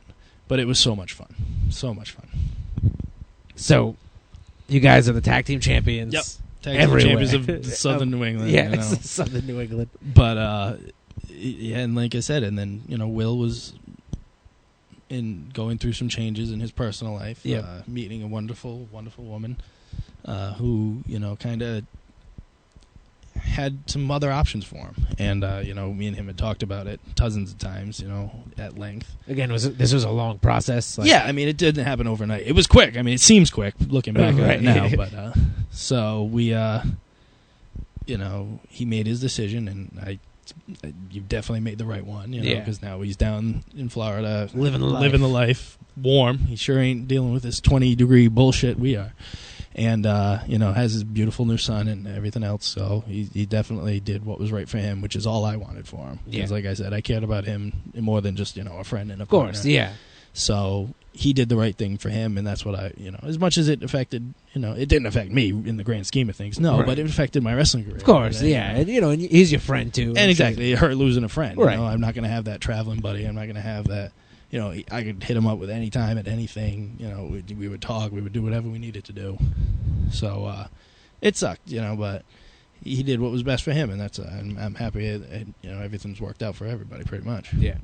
but it was so much fun. So much fun. So, you guys are the tag team champions. Yep, tag team champions of Southern New England. Yeah, you know? Southern New England. But yeah, and like I said, and then, you know, Will was going through some changes in his personal life. Meeting a wonderful, wonderful woman who, you know, kind of had some other options for him. And, you know, me and him had talked about it dozens of times, you know, at length. Again, this was a long process? Yeah, I mean, it didn't happen overnight. It was quick. I mean, it seems quick looking back at it now. But so we, you know, he made his decision, and you definitely made the right one, you know, because now he's down in Florida living the life, warm. He sure ain't dealing with this 20-degree bullshit we are. And, you know, has his beautiful new son and everything else. So he definitely did what was right for him, which is all I wanted for him. Because, like I said, I cared about him more than just, you know, a friend and a partner. Of course, yeah. So he did the right thing for him, and that's what I, you know, as much as it affected, you know, it didn't affect me in the grand scheme of things, but it affected my wrestling career. Of course, And, you know, and he's your friend, too. And exactly, it hurt losing a friend. Right. You know, I'm not going to have that traveling buddy. I'm not going to have that, you know, I could hit him up with any time at anything. You know, we would talk, we would do whatever we needed to do. So it sucked, you know, but he did what was best for him, and that's I'm happy, you know, everything's worked out for everybody pretty much. Yeah.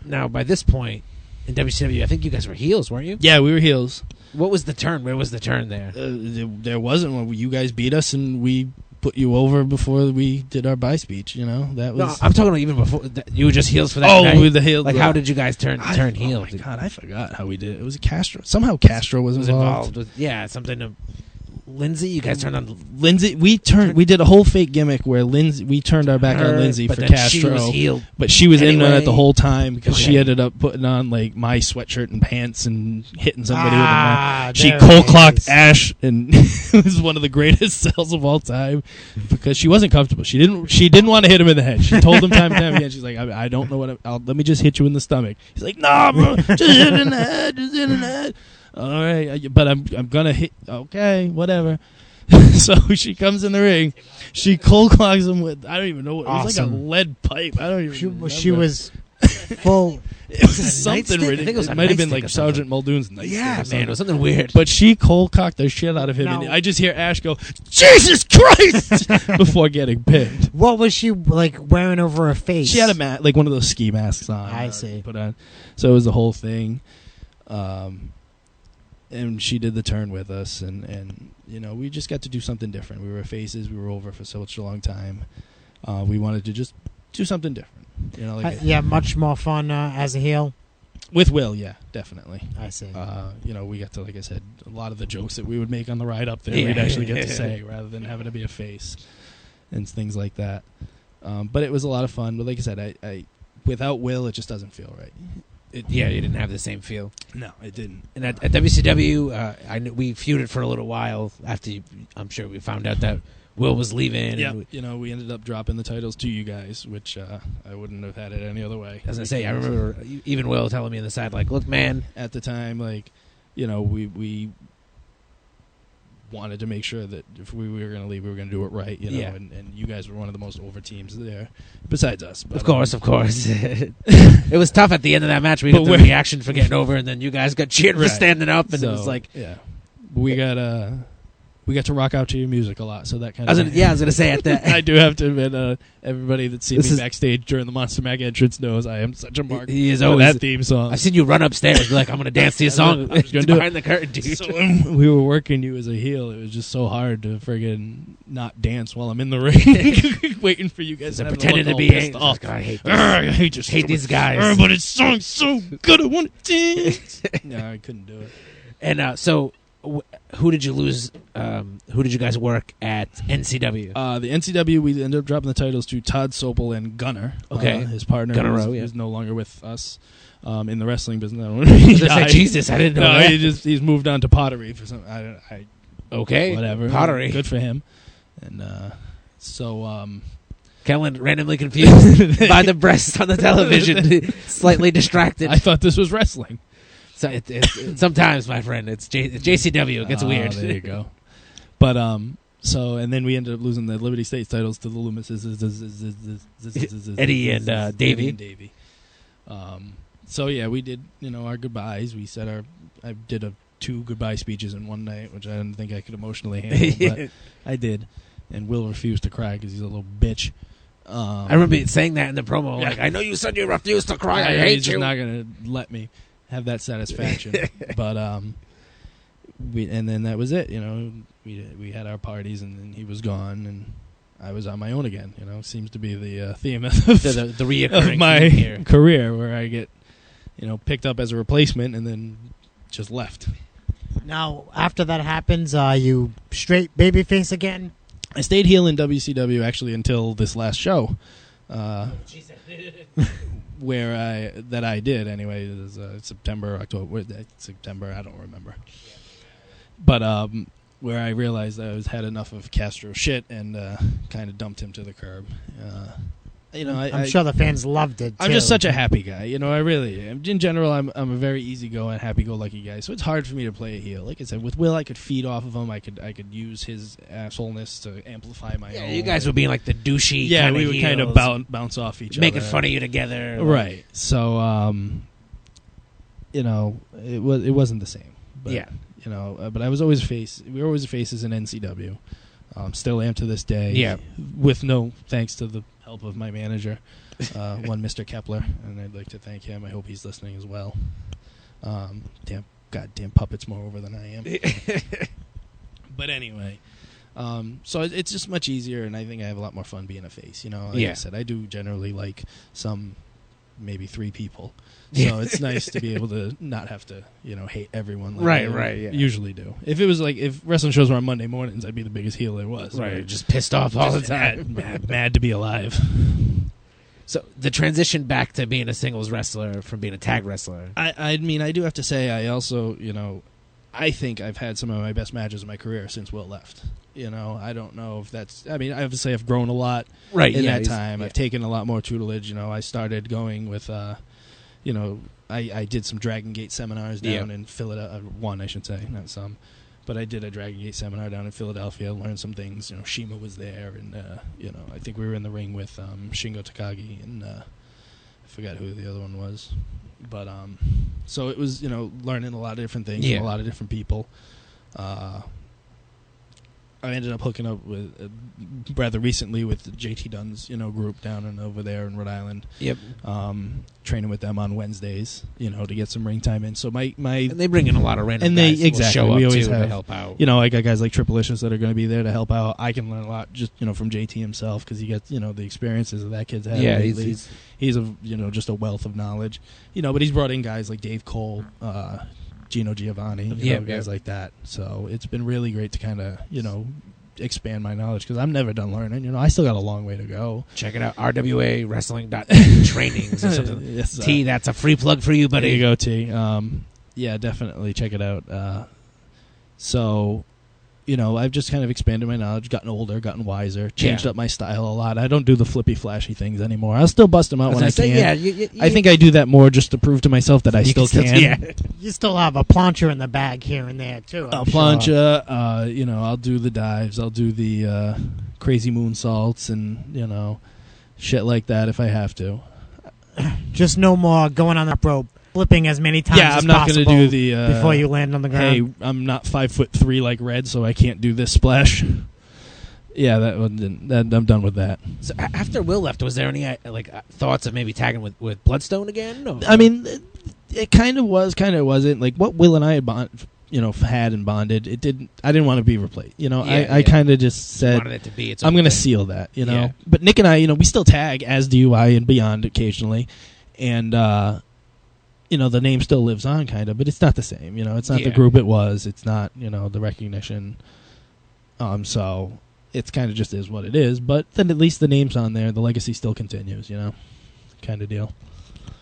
Now, by this point, in WCW, I think you guys were heels, weren't you? Yeah, we were heels. What was the turn? Where was the turn there? There wasn't one. You guys beat us, and we put you over before we did our bye speech. You know, that was. No, I'm talking about even before. You were just heels for that night? Oh, the heel. Like, how did you guys turn heel? Oh my God, I forgot how we did it. It was Castro. Somehow Castro was involved. With, something to. Lindsay? You guys turned on Lindsay. We did a whole fake gimmick where we turned our back on Lindsay for Castro, she was healed but she was anyway. in on it the whole time because she Okay. ended up putting on like my sweatshirt and pants and hitting somebody with a She there cold it clocked is. Ash, and it was one of the greatest sells of all time because she wasn't comfortable. She didn't want to hit him in the head. She told him time and time again. She's like, I don't know what. Let me just hit you in the stomach. He's like, nah, bro, just hit in the head, just hit in the head. All right, but I'm gonna hit. Okay, whatever. So she comes in the ring. She cold clocks him with I don't even know what it was, like a lead pipe. I don't even. remember. She was full. It was a something nightstick? I think ridiculous. it was a Might have been nightstick like or something. Sergeant Muldoon's nightstick. Yeah, or man, something. it was something weird. But she cold cocked the shit out of him, Now- and I just hear Ash go, "Jesus Christ!" before getting pinned. What was she like wearing over her face? She had a like one of those ski masks on. I see. Put on, so it was the whole thing. And she did the turn with us, and you know, we just got to do something different. We were faces. We were over for such a long time. We wanted to just do something different. You know, like yeah, much more fun as a heel. with Will, yeah, definitely. I see. You know, we got to, like I said, a lot of the jokes that we would make on the ride up there, Yeah. we'd actually get to say rather than having to be a face and things like that. But it was a lot of fun. But like I said, I without Will, it just doesn't feel right. Yeah, you didn't have the same feel. No, it didn't. And at WCW, I knew we feuded for a little while after I'm sure we found out that Will was leaving. Yeah, and you know, we ended up dropping the titles to you guys, which I wouldn't have had it any other way. as I say, I remember even Will telling me on the side, like, "Look, man, At the time, like, you know, we wanted to make sure that if we were going to leave, we were going to do it right, you know, Yeah. and you guys were one of the most over teams there, besides us. But, of course." It was tough at the end of that match. We got the reaction for getting over, and then you guys got cheered for Right. standing up, and So, it was like, yeah, we got to rock out to your music a lot, so that kind I of. was gonna say at the I do have to admit, everybody that's seen This me is- backstage during the Monster Mack entrance knows I am such a mark He is for always. that theme song. I've seen you run upstairs, be like, "I'm gonna dance to your song." I was gonna do it. behind the curtain, dude. So when we were working you as a heel, it was just so hard to friggin' not dance while I'm in the ring, waiting for you guys So to pretending to look be all pissed angry. off. God, I hate Arr, I hate these guys. But it song's so good, I want to dance. No, I couldn't do it. And so, who did you lose? Who did you guys work at NCW? The NCW, we ended up dropping the titles to Todd Sopel and Gunner. Okay. His partner, Gunner who's, Rowe, yeah. who's no longer with us in the wrestling business. I was gonna say, Jesus, I didn't know No, that. he's moved on to pottery for some. Okay, Whatever. pottery. Good for him. And so. Kellan randomly confused by the breasts on the television, slightly distracted. I thought this was wrestling. So sometimes, my friend, it's JCW. It gets weird. There you go. But so and then we ended up losing the Liberty States titles to the Loomises, Eddie and Davey. Davey. So yeah, we did our goodbyes. We said I did 2 goodbye speeches in one night, which I didn't think I could emotionally handle, but I did. And Will refused to cry because he's a little bitch. I remember saying that in the promo. Yeah. Like, I know you said you refused to cry. I he's hate just you. not going to let me have that satisfaction. But and then that was it. We had our parties, and then he was gone, and I was on my own again. Seems to be the theme of the reoccurring of my theme here. career, where I get picked up as a replacement and then just left. Now, after that happens, are you straight babyface again? I stayed heel in WCW actually until this last show, where I did anyway. It was September, October, September. I don't remember. But where I realized I had enough of Castro shit and kind of dumped him to the curb. I'm sure the fans loved it, I'm too. just such a happy guy, I really am. In general, I'm a very easygoing, happy-go-lucky guy, so it's hard for me to play a heel. Like I said, with Will, I could feed off of him. I could use his assholeness to amplify my own. You guys were being like the douchey. Yeah, kinda we would kind of heels, bounce off each making other, fun of you together. right? So, it wasn't the same. But, Yeah. But I was always a face. We were always faces in NCW. Still am to this day. Yeah. With no thanks to the help of my manager, one Mr. Kepler, and I'd like to thank him. I hope he's listening as well. Goddamn puppets more over than I am. But anyway, so it's just much easier, and I think I have a lot more fun being a face. Like I said, I do generally like some maybe 3 people. Yeah. So it's nice to be able to not have to, hate everyone. Like Right, I right, yeah. usually do. If it was like, if wrestling shows were on Monday mornings, I'd be the biggest heel there was. Right, But just pissed off all the just time. mad to be alive. So the transition back to being a singles wrestler from being a tag wrestler. I mean, I do have to say, I also, I think I've had some of my best matches in my career since Will left. I don't know if that's... I mean, I have to say I've grown a lot in that time. I've taken a lot more tutelage. I started going with, I did some Dragon Gate seminars down in Philadelphia. One, I should say, not some. But I did a Dragon Gate seminar down in Philadelphia, learned some things. Shima was there, and, I think we were in the ring with Shingo Takagi, and I forgot who the other one was. But, so it was, learning a lot of different things from a lot of different people. I ended up hooking up with rather recently with the JT Dunn's group down and over there in Rhode Island. Yep. Training with them on Wednesdays, to get some ring time in. So my and they bring in a lot of random guys exactly will show up we always too have, to help out. I got guys like Triplicious that are going to be there to help out. I can learn a lot just from JT himself because he gets the experiences that kid's had. Yeah, lately. He's a just a wealth of knowledge. But he's brought in guys like Dave Cole, Gino Giovanni, guys like that. So it's been really great to kind of expand my knowledge because I'm never done learning. I still got a long way to go. Check it out, RWA Wrestling Trainings or something. Yes, T, that's a free plug for you, buddy. There you go, T. Yeah, definitely check it out. So, I've just kind of expanded my knowledge, gotten older, gotten wiser, changed up my style a lot. I don't do the flippy, flashy things anymore. I'll still bust them out when I can. Yeah, I think I do that more just to prove to myself that I still can. Yeah. You still have a plancha in the bag here and there, too. A plancha, I'll do the dives. I'll do the crazy moonsaults and, shit like that if I have to. Just no more going on that rope, flipping as many times as I'm not possible going to do the... before you land on the ground. Hey, I'm not 5'3" like Red, so I can't do this splash. Yeah, I'm done with that. So after Will left, was there any thoughts of maybe tagging with Bloodstone again? Or? I mean, it kind of was, kind of wasn't. Like what Will and I had and bonded. I didn't want to be replaced. I kind of just said, wanted it to be its I'm own going to thing. seal that. Yeah. But Nick and I, we still tag as DUI and beyond occasionally, and the name still lives on, kind of, but it's not the same. It's not the group it was. It's not the recognition. So it's kind of just is what it is. But then at least the name's on there. The legacy still continues. Kind of deal.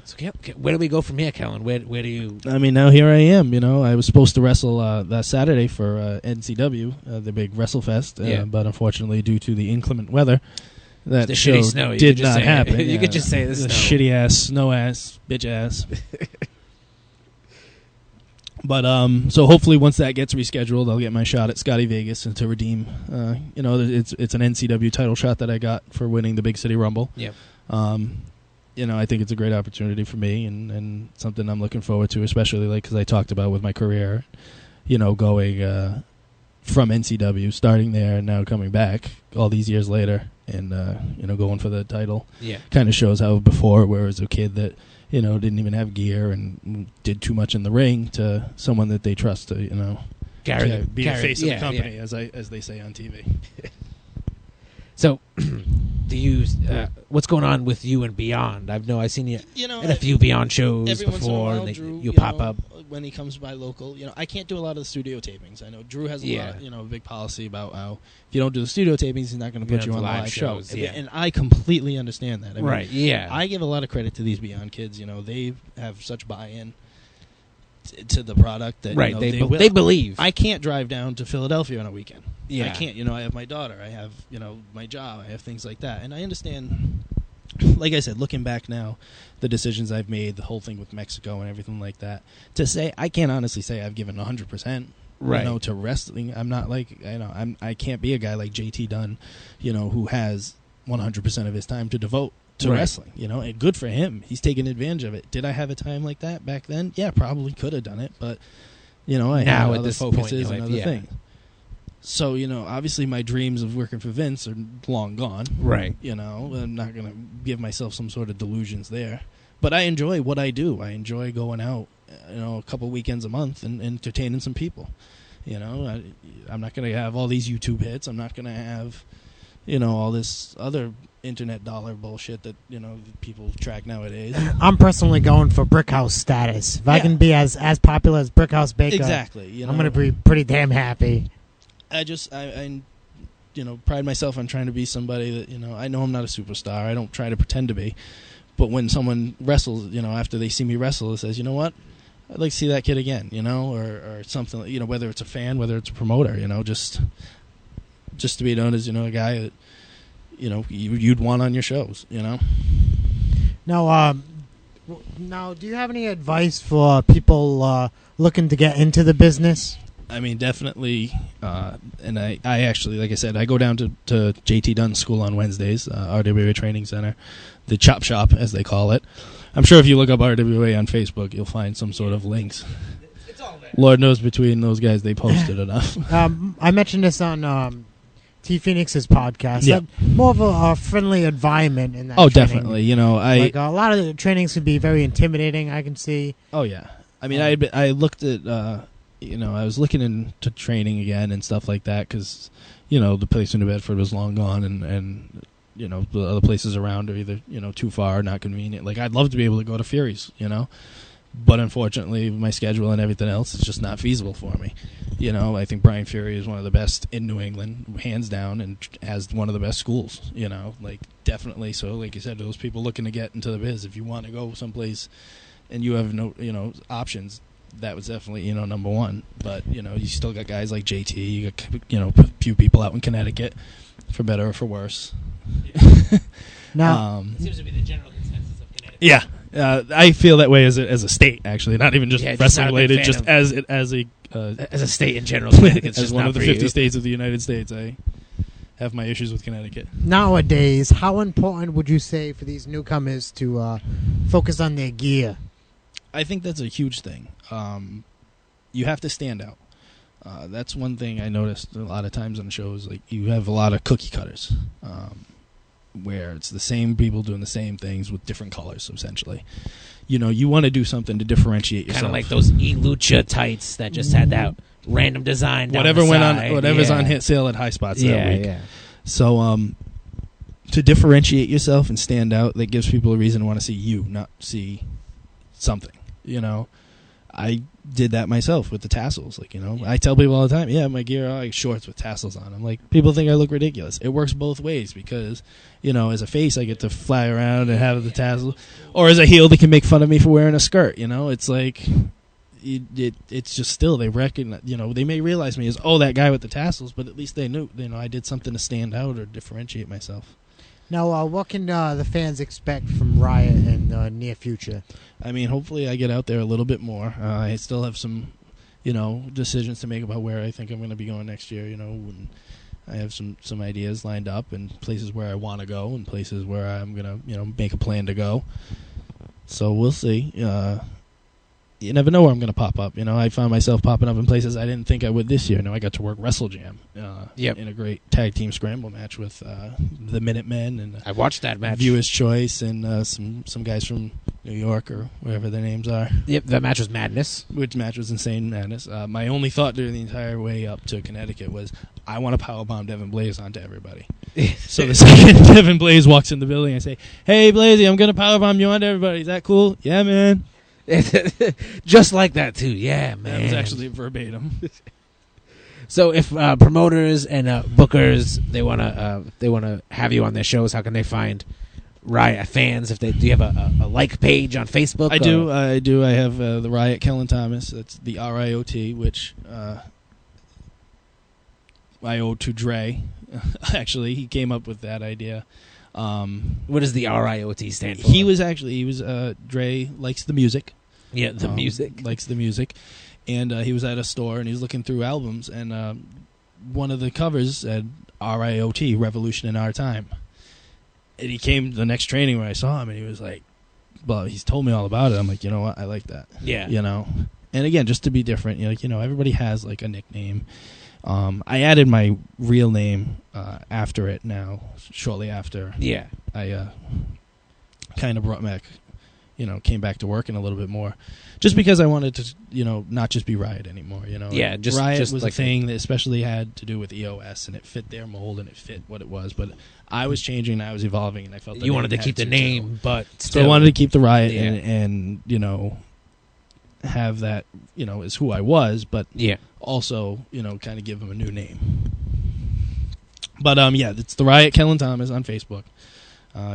So where do we go from here, Kellan? Where do you? I mean, now here I am. I was supposed to wrestle that Saturday for NCW, the big WrestleFest, but unfortunately, due to the inclement weather, that the show shitty snow did not happen. You could just say the snow. Shitty ass, snow ass, bitch ass. But so hopefully once that gets rescheduled, I'll get my shot at Scotty Vegas and to redeem. It's an NCW title shot that I got for winning the Big City Rumble. Yep. I think it's a great opportunity for me and something I'm looking forward to, especially because I talked about with my career, going from NCW, starting there and now coming back all these years later and, going for the title. Yeah. Kind of shows how before, where I was a kid that, didn't even have gear and did too much in the ring to someone that they trust to, be the face of the company, as they say on TV. So, do you? What's going on with you and Beyond? I've seen you, in a few Beyond shows before. Once in a while, Drew, you pop up when he comes by local. I can't do a lot of the studio tapings. I know Drew has a lot, a big policy about how if you don't do the studio tapings, he's not going to put you on the live shows. And I completely understand that. I mean, right? Yeah. I give a lot of credit to these Beyond kids. They have such buy-in to the product that they believe. I can't drive down to Philadelphia on a weekend. Yeah. I can't. I have my daughter. I have my job. I have things like that, and I understand. Like I said, looking back now, the decisions I've made, the whole thing with Mexico and everything like that. To say, I can't honestly say I've given 100%. Right. To wrestling. I'm not like I can't be a guy like JT Dunn, who has 100% of his time to devote to wrestling, and good for him. He's taking advantage of it. Did I have a time like that back then? Yeah, probably could have done it, but I have other focuses and other things. So, obviously my dreams of working for Vince are long gone. Right. I'm not going to give myself some sort of delusions there. But I enjoy what I do. I enjoy going out, a couple weekends a month and entertaining some people. I'm not going to have all these YouTube hits. I'm not going to have all this other internet dollar bullshit that people track nowadays. I'm personally going for Brickhouse status. If I can be as popular as Brickhouse Baker, exactly. I'm going to be pretty damn happy. I pride myself on trying to be somebody that I know I'm not a superstar. I don't try to pretend to be, but when someone wrestles, after they see me wrestle, it says, you know what, I'd like to see that kid again, or something. Whether it's a fan, whether it's a promoter, just to be known as a guy that you'd want on your shows, Now, do you have any advice for people looking to get into the business? I mean, definitely, and I actually, like I said, I go down to JT Dunn's school on Wednesdays, RWA Training Center, the Chop Shop, as they call it. I'm sure if you look up RWA on Facebook, you'll find some sort of links. It's all there. Lord knows between those guys, they posted enough. I mentioned this on T Phoenix's podcast. Yeah. More of a friendly environment in that. Oh, training. definitely. A lot of the trainings can be very intimidating. I can see. Oh yeah. I mean, I looked at. I was looking into training again and stuff like that because, the place in New Bedford was long gone and the other places around are either, too far, not convenient. Like, I'd love to be able to go to Fury's, but unfortunately my schedule and everything else is just not feasible for me. I think Brian Fury is one of the best in New England, hands down, and has one of the best schools, definitely. So, like you said, those people looking to get into the biz, if you want to go someplace and you have no, options, that was definitely, number one. But, you still got guys like JT, you got, a few people out in Connecticut, for better or for worse. Now, it seems to be the general consensus of Connecticut. Yeah. I feel that way as a state, actually, not even just wrestling related, just as a state in general. Connecticut's as just one not of the for 50 you. states of the United States, I have my issues with Connecticut. nowadays, how important would you say for these newcomers to focus on their gear? I think that's a huge thing. You have to stand out. That's one thing I noticed a lot of times on shows. Like, you have a lot of cookie cutters, where it's the same people doing the same things with different colors, essentially. You want to do something to differentiate yourself. Kind of like those E-Lucha tights that just had that random design down Whatever the went side. on, whatever's on hit sale at High Spots that week. Yeah. So, to differentiate yourself and stand out, that gives people a reason to want to see you, not see something. I did that myself with the tassels. Like, I tell people all the time, yeah, my gear, I like shorts with tassels on. I'm like, people think I look ridiculous. It works both ways because, as a face, I get to fly around and have the tassels. Or as a heel, they can make fun of me for wearing a skirt. It's like, it's just still, they recognize, they may realize me as, that guy with the tassels, but at least they knew, I did something to stand out or differentiate myself. Now, what can the fans expect from Riot in the near future? I mean, hopefully I get out there a little bit more. I still have some, decisions to make about where I think I'm going to be going next year, and I have some ideas lined up and places where I want to go and places where I'm going to, make a plan to go. So we'll see. You never know where I'm going to pop up. I found myself popping up in places I didn't think I would this year. I got to work Wrestle Jam in a great tag team scramble match with the Minutemen. And I watched that match. Viewer's Choice and some guys from New York or wherever their names are. Yep, that match was madness. Which match was insane madness. My only thought during the entire way up to Connecticut was, I want to powerbomb Devin Blaze onto everybody. So the second Devin Blaze walks in the building, I say, "Hey, Blaze, I'm going to powerbomb you onto everybody. Is that cool?" "Yeah, man." Just like that too. Yeah, man. That was actually verbatim. So if promoters and bookers they wanna have you on their shows, how can they find Riot fans? Do you have a like page on Facebook? I do. I have the Riot Kellan Thomas. That's the RIOT, which I owe to Dre. Actually, he came up with that idea. What does the RIOT stand for? He was Dre likes the music. Yeah, the music. Likes the music. And he was at a store and he was looking through albums and one of the covers said RIOT, Revolution in Our Time. And he came to the next training where I saw him and he was like, well, he's told me all about it. I'm like, you know what? I like that. Yeah. And again, just to be different, everybody has like a nickname. I added my real name after it now, shortly after. Yeah. I kind of brought back came back to working a little bit more, just because I wanted to, not just be Riot anymore. Yeah, Riot just was like a thing that especially had to do with EOS, and it fit their mold and it fit what it was. But I was changing, I was evolving, and I felt that you wanted to keep the name, but still. So I wanted to keep the Riot and have that, is who I was, but also, kind of give them a new name. But it's the Riot Kellan Thomas on Facebook.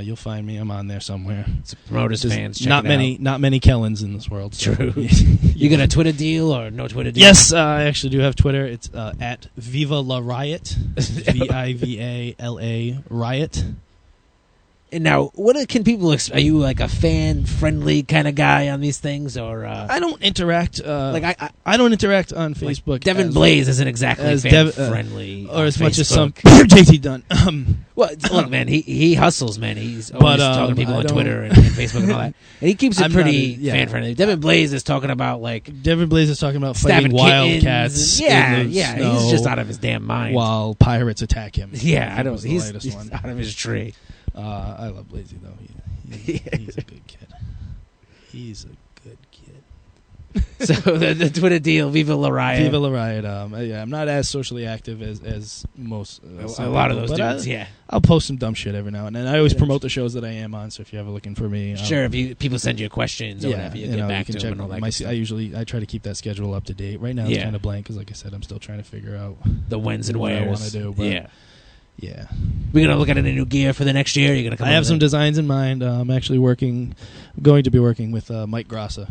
You'll find me. I'm on there somewhere. It's promoters, fans. Not many Kellans in this world. So. True. You got a Twitter deal or no Twitter deal? Yes, I actually do have Twitter. It's at Viva La Riot, VIVALA Riot. And now, what can people are you like a fan-friendly kind of guy on these things, or I don't interact. I don't interact on Facebook. Like Devin Blaze isn't exactly fan-friendly, or as Facebook. much as some JT Dunn. Well, look, man, he hustles, man. He's always talking to people on Twitter and Facebook and all that, and he keeps it pretty fan-friendly. Devin Blaze is talking about Devin Blaze is talking about fighting wildcats. He's just out of his damn mind while pirates attack him. Yeah, he's out of his tree. I love Blazy though. He's a good kid. He's a good kid. So the Twitter deal, Viva La Riot. Viva La Riot. I'm not as socially active as most. A lot of those dudes. I'll post some dumb shit every now and then. I always promote the shows that I am on. So if you're ever looking for me, sure. If people send you questions or whatever, you get back to them and all that. I try to keep that schedule up to date. Right now it's kind of blank because, like I said, I'm still trying to figure out the whens and wheres. What I want to do. But yeah. We're going to look at any new gear for the next year? You're gonna come. I have some designs in mind. I'm actually going to be working with Mike Grassa.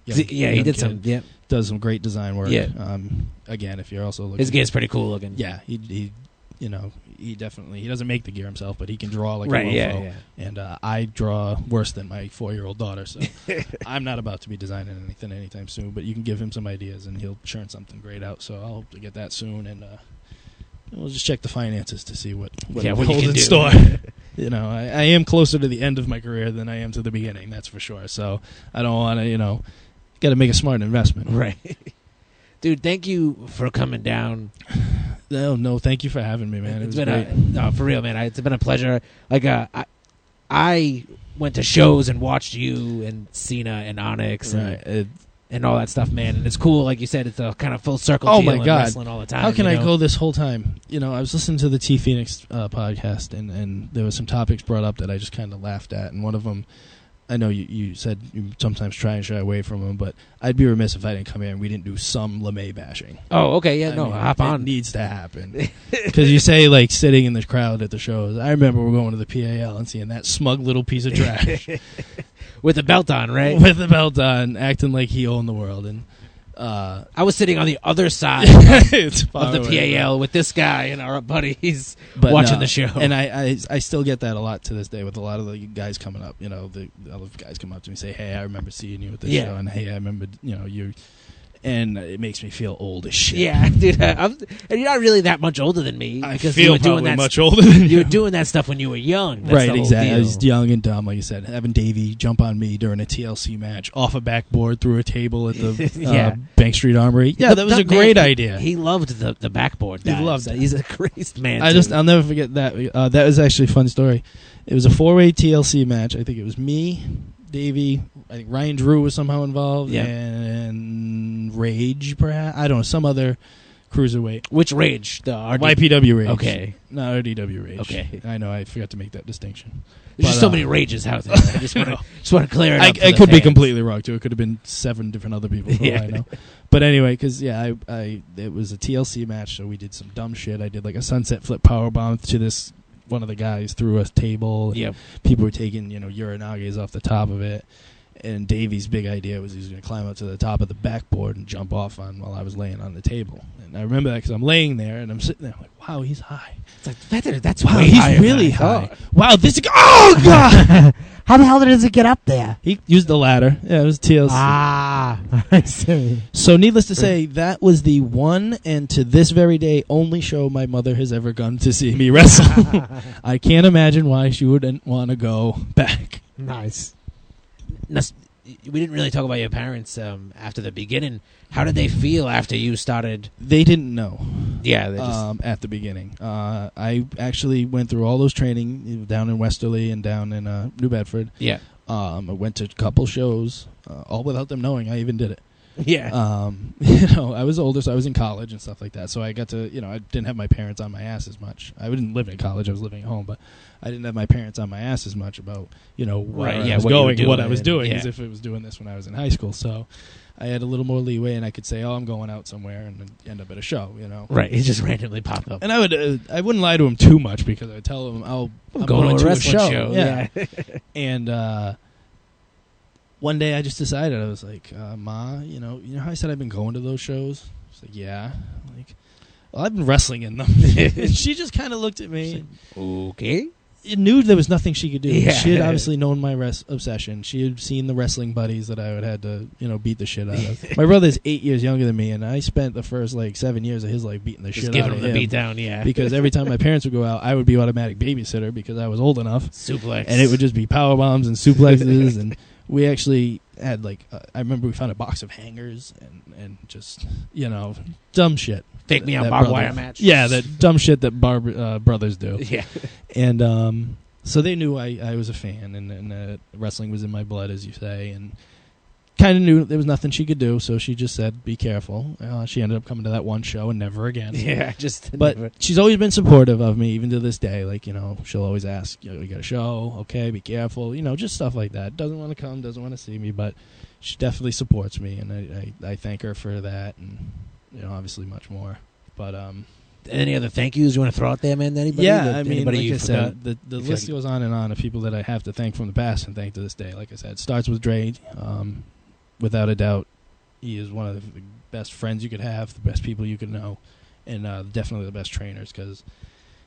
He did some. Yeah, does some great design work. Yeah. Again, if you're also looking, his gear's pretty cool looking. Yeah, he definitely, he doesn't make the gear himself, but he can draw like right, a mofo. Yeah. And I draw worse than my 4-year-old daughter, so I'm not about to be designing anything anytime soon. But you can give him some ideas, and he'll churn something great out. So I'll hope to get that soon, and we'll just check the finances to see what holds in store. I am closer to the end of my career than I am to the beginning, that's for sure. So I don't want to, got to make a smart investment. Right. Dude, thank you for coming down. No, thank you for having me, man. It's been great. For real, man. It's been a pleasure. Like, I went to shows and watched you and Cena and Onyx and all that stuff, man. And it's cool, like you said, it's a kind of full circle deal in wrestling all the time. How can I go this whole time? I was listening to the T Phoenix podcast, and there were some topics brought up that I just kind of laughed at. And one of them, I know you said you sometimes try and shy away from them, but I'd be remiss if I didn't come here and we didn't do some LeMay bashing. Oh, okay, yeah, hop on. It needs to happen. Because you say, like, sitting in the crowd at the shows. I remember we're going to the PAL and seeing that smug little piece of trash. With the belt on, right? With the belt on, acting like he owned the world. And I was sitting on the other side of the away, PAL with this guy and our buddies watching the show. And I still get that a lot to this day with a lot of the guys coming up. The other guys come up to me and say, "Hey, I remember seeing you at this show," and "Hey, I remember you." And it makes me feel old as shit. Yeah, dude. And you're not really that much older than me. I feel probably much older than you. You were doing that stuff when you were young. That's right, exactly. I was young and dumb, like you said. Having Davey jump on me during a TLC match off a backboard through a table at the Bank Street Armory. Yeah, that was a great idea. He loved the backboard. Guys. He loved it. He's a great man. I'll never forget that. That was actually a fun story. It was a 4-way TLC match. I think it was me, Davey, I think Ryan Drew was somehow involved, and Rage, perhaps. I don't know, some other cruiserweight. Which Rage? The YPW Rage. Okay. No, RDW Rage. Okay. I know, I forgot to make that distinction. There's just so many Rages out there. I just want to clear it up. I could be completely wrong, too. It could have been 7 different other people, for all I know. But anyway, because, it was a TLC match, so we did some dumb shit. I did like a sunset flip powerbomb to this one of the guys through a table. Yep. People were taking, urinages off the top of it. And Davey's big idea was he was going to climb up to the top of the backboard and jump off on while I was laying on the table. And I remember that because I'm laying there and I'm sitting there like, wow, he's high. It's like, that's wow, way he's higher really than high. I Wow, this is, oh, God! How the hell does it get up there? He used the ladder. Yeah, it was TLC. I see. So needless to say, that was the one and to this very day only show my mother has ever gone to see me wrestle. I can't imagine why she wouldn't want to go back. Nice. We didn't really talk about your parents after the beginning. How did they feel after you started? They didn't know. Yeah, they just at the beginning. I actually went through all those training down in Westerly and down in New Bedford. Yeah. I went to a couple shows, all without them knowing I even did it. Yeah. I was older, so I was in college and stuff like that. So I got to, I didn't have my parents on my ass as much. I didn't live in college; I was living at home, but I didn't have my parents on my ass as much about, where I was going, and what I was doing, as if it was doing this when I was in high school. So I had a little more leeway, and I could say, "Oh, I'm going out somewhere," and then end up at a show. Right? He just randomly popped up, and I wouldn't lie to him too much because I would tell him, I'm going to a wrestling show. Yeah. And one day I just decided, I was like, Ma, you know how I said I've been going to those shows? She's like, yeah. I'm like, well, I've been wrestling in them. And she just kind of looked at me. Okay. Knew there was nothing she could do. Yeah. She had obviously known my obsession. She had seen the wrestling buddies that I had to, beat the shit out of. My brother's 8 years younger than me, and I spent the first 7 years of his life beating the shit out of him. Just giving him the beat down, yeah. Because every time my parents would go out, I would be automatic babysitter because I was old enough. Suplex. And it would just be power bombs and suplexes. And we actually had I remember we found a box of hangers and just, dumb shit. Take me on barbed wire match. Yeah, that dumb shit that brothers do. Yeah. And so they knew I was a fan, and wrestling was in my blood, as you say, and kind of knew there was nothing she could do, so she just said, be careful. She ended up coming to that one show and never again. Yeah, But she's always been supportive of me, even to this day. She'll always ask, you got a show? Okay, be careful. Just stuff like that. Doesn't want to come, doesn't want to see me, but she definitely supports me, and I thank her for that, and obviously much more. But any other thank yous you want to throw out there, man? Anybody? Yeah, I mean, like I said, the list goes on and on of people that I have to thank from the past and thank to this day. Like I said, it starts with Dre. Without a doubt, he is one of the best friends you could have, the best people you could know, and definitely the best trainers, because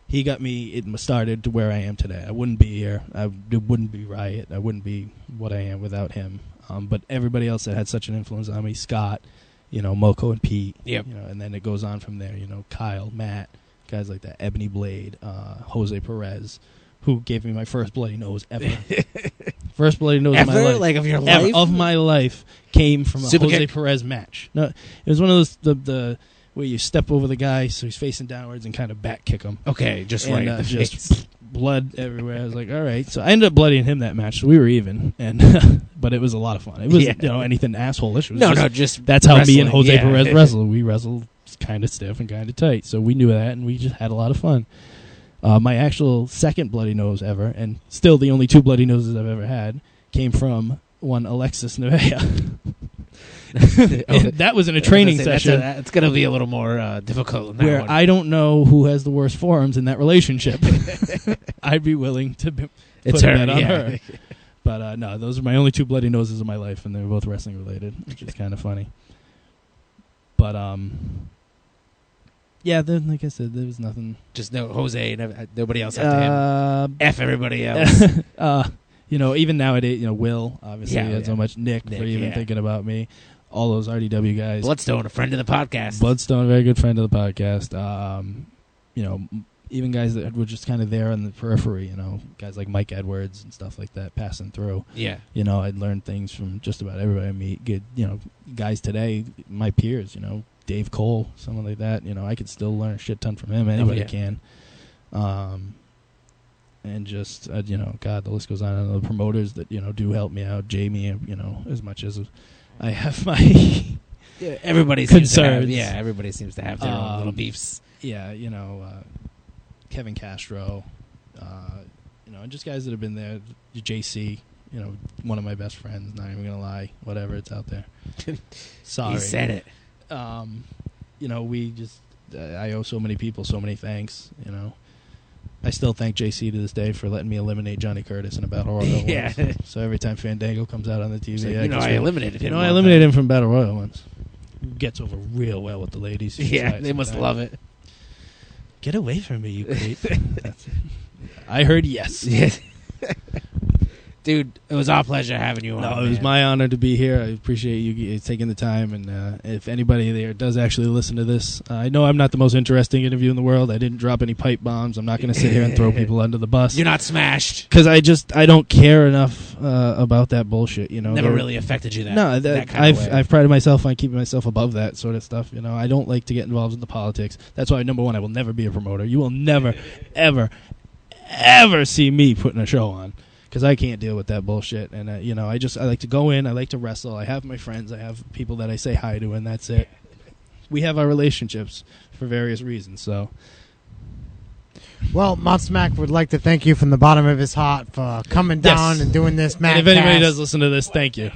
he got me started to where I am today. I wouldn't be here. I wouldn't be Riot. I wouldn't be what I am without him. But everybody else that had such an influence on me, Scott, Moko and Pete, yep. And then it goes on from there, Kyle, Matt, guys like that, Ebony Blade, Jose Perez, who gave me my first bloody nose ever. First bloody nose of my life. Like of your life? Of my life came from a Jose Perez match. No, it was one of those, the where you step over the guy so he's facing downwards and kind of back kick him. Okay, just and, right. Just blood everywhere. I was like, all right. So I ended up bloodying him that match, so we were even. And but it was a lot of fun. It was anything asshole-ish. It was just that's how me and Jose Perez wrestled. We wrestled kind of stiff and kind of tight. So we knew that, and we just had a lot of fun. My actual second bloody nose ever, and still the only two bloody noses I've ever had, came from one Alexis Nevaeh. That was in a training session. It's going to be a little more difficult in that where one. I don't know who has the worst forearms in that relationship. I'd be willing to put that on her. But no, those are my only two bloody noses of my life, and they were both wrestling related, which is kind of funny. But yeah, then, like I said, there was nothing. Just no Jose, nobody else after him. F everybody else. Even nowadays, Will, obviously, had so much. Nick for even thinking about me. All those RDW guys. Bloodstone, a friend of the podcast. Bloodstone, a very good friend of the podcast. Even guys that were just kind of there on the periphery, guys like Mike Edwards and stuff like that, passing through. Yeah. I'd learned things from just about everybody I meet. Good, guys today, my peers, Dave Cole, someone like that. I could still learn a shit ton from him. Anybody can. And just, God, the list goes on. And the promoters that, do help me out. Jamie, as much as I have my everybody concerns. Everybody seems to have their own little beefs. Yeah, Kevin Castro, and just guys that have been there. JC, one of my best friends, not even going to lie. Whatever, it's out there. Sorry. He said it. We just, I owe so many people so many thanks, I still thank JC to this day for letting me eliminate Johnny Curtis in a Battle Royal once. So every time Fandango comes out on the TV, I eliminated him. I eliminated him from Battle Royal once. Gets over real well with the ladies. Yeah, they must love it. Get away from me, you creep. I heard yes. Dude, it was our pleasure having you on. No, it was my honor to be here. I appreciate you taking the time. And if anybody there does actually listen to this, I know I'm not the most interesting interview in the world. I didn't drop any pipe bombs. I'm not going to sit here and throw people under the bus. You're not smashed. Because I don't care enough about that bullshit. Never really affected you that. No, that kind of way. I've prided myself on keeping myself above that sort of stuff. I don't like to get involved in the politics. That's why, number one, I will never be a promoter. You will never, ever, ever see me putting a show on. because I can't deal with that bullshit. And I like to go in. I like to wrestle. I have my friends. I have people that I say hi to, and that's it. We have our relationships for various reasons. So, well, Monster Mack would like to thank you from the bottom of his heart for coming down and doing this Mack And if anybody Cast. does listen to this, thank you.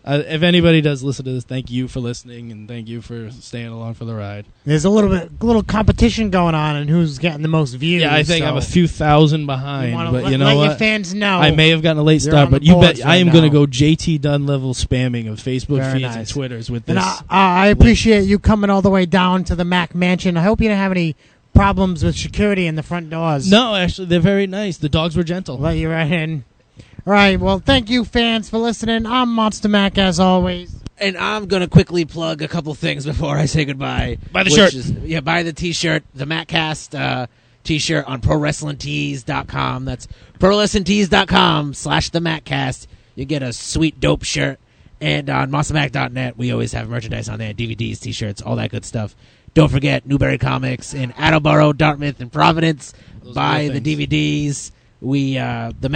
If anybody does listen to this, thank you for listening, and thank you for staying along for the ride. There's a little competition going on, and who's getting the most views. Yeah, I think so I'm a few thousand behind, but you know let what? your fans know. I may have gotten a late You're start, on the but you boards bet I am right going to now. go JT Dunn level spamming of Facebook Very feeds and nice. Twitters with And this. I appreciate you coming all the way down to the Mack-Mansion. I hope you didn't have any problems with security in the front doors. No, actually, they're very nice. The dogs were gentle. Let you right in. All right, well, thank you, fans, for listening. I'm Monster Mack, as always. And I'm going to quickly plug a couple things before I say goodbye. Buy the shirt. Buy the T-shirt, the Mack Cast T-shirt on ProWrestlingTees.com. That's ProWrestlingTees.com/the Mack Cast. You get a sweet, dope shirt. And on MonsterMack.net, we always have merchandise on there, DVDs, T-shirts, all that good stuff. Don't forget Newberry Comics in Attleboro, Dartmouth, and Providence. Those Buy are the things. DVDs. The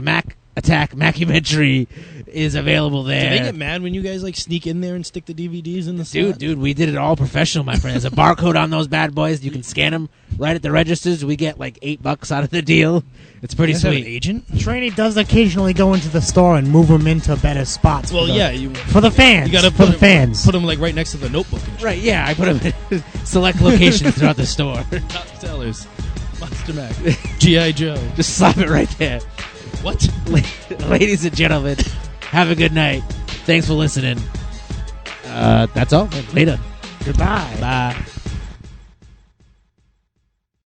Mack Attack Mack-Mansion is available there. Do they get mad when you guys like sneak in there and stick the DVDs in the slot? Dude, we did it all professional, my friend. There's a barcode on those bad boys. You can scan them right at the registers. We get like $8 out of the deal. It's pretty You guys have an sweet. agent? Trainee does occasionally go into the store and move them into better spots. Well, for the, yeah, for the fans. you got to for the fans. Put them like right next to the notebook. And shit. Right, yeah. I put them in select locations throughout the store. Top sellers. Monster Mack. G.I. Joe. Just slap it right there. What? Ladies and gentlemen, have a good night. Thanks for listening. That's all. Later. Goodbye. Bye.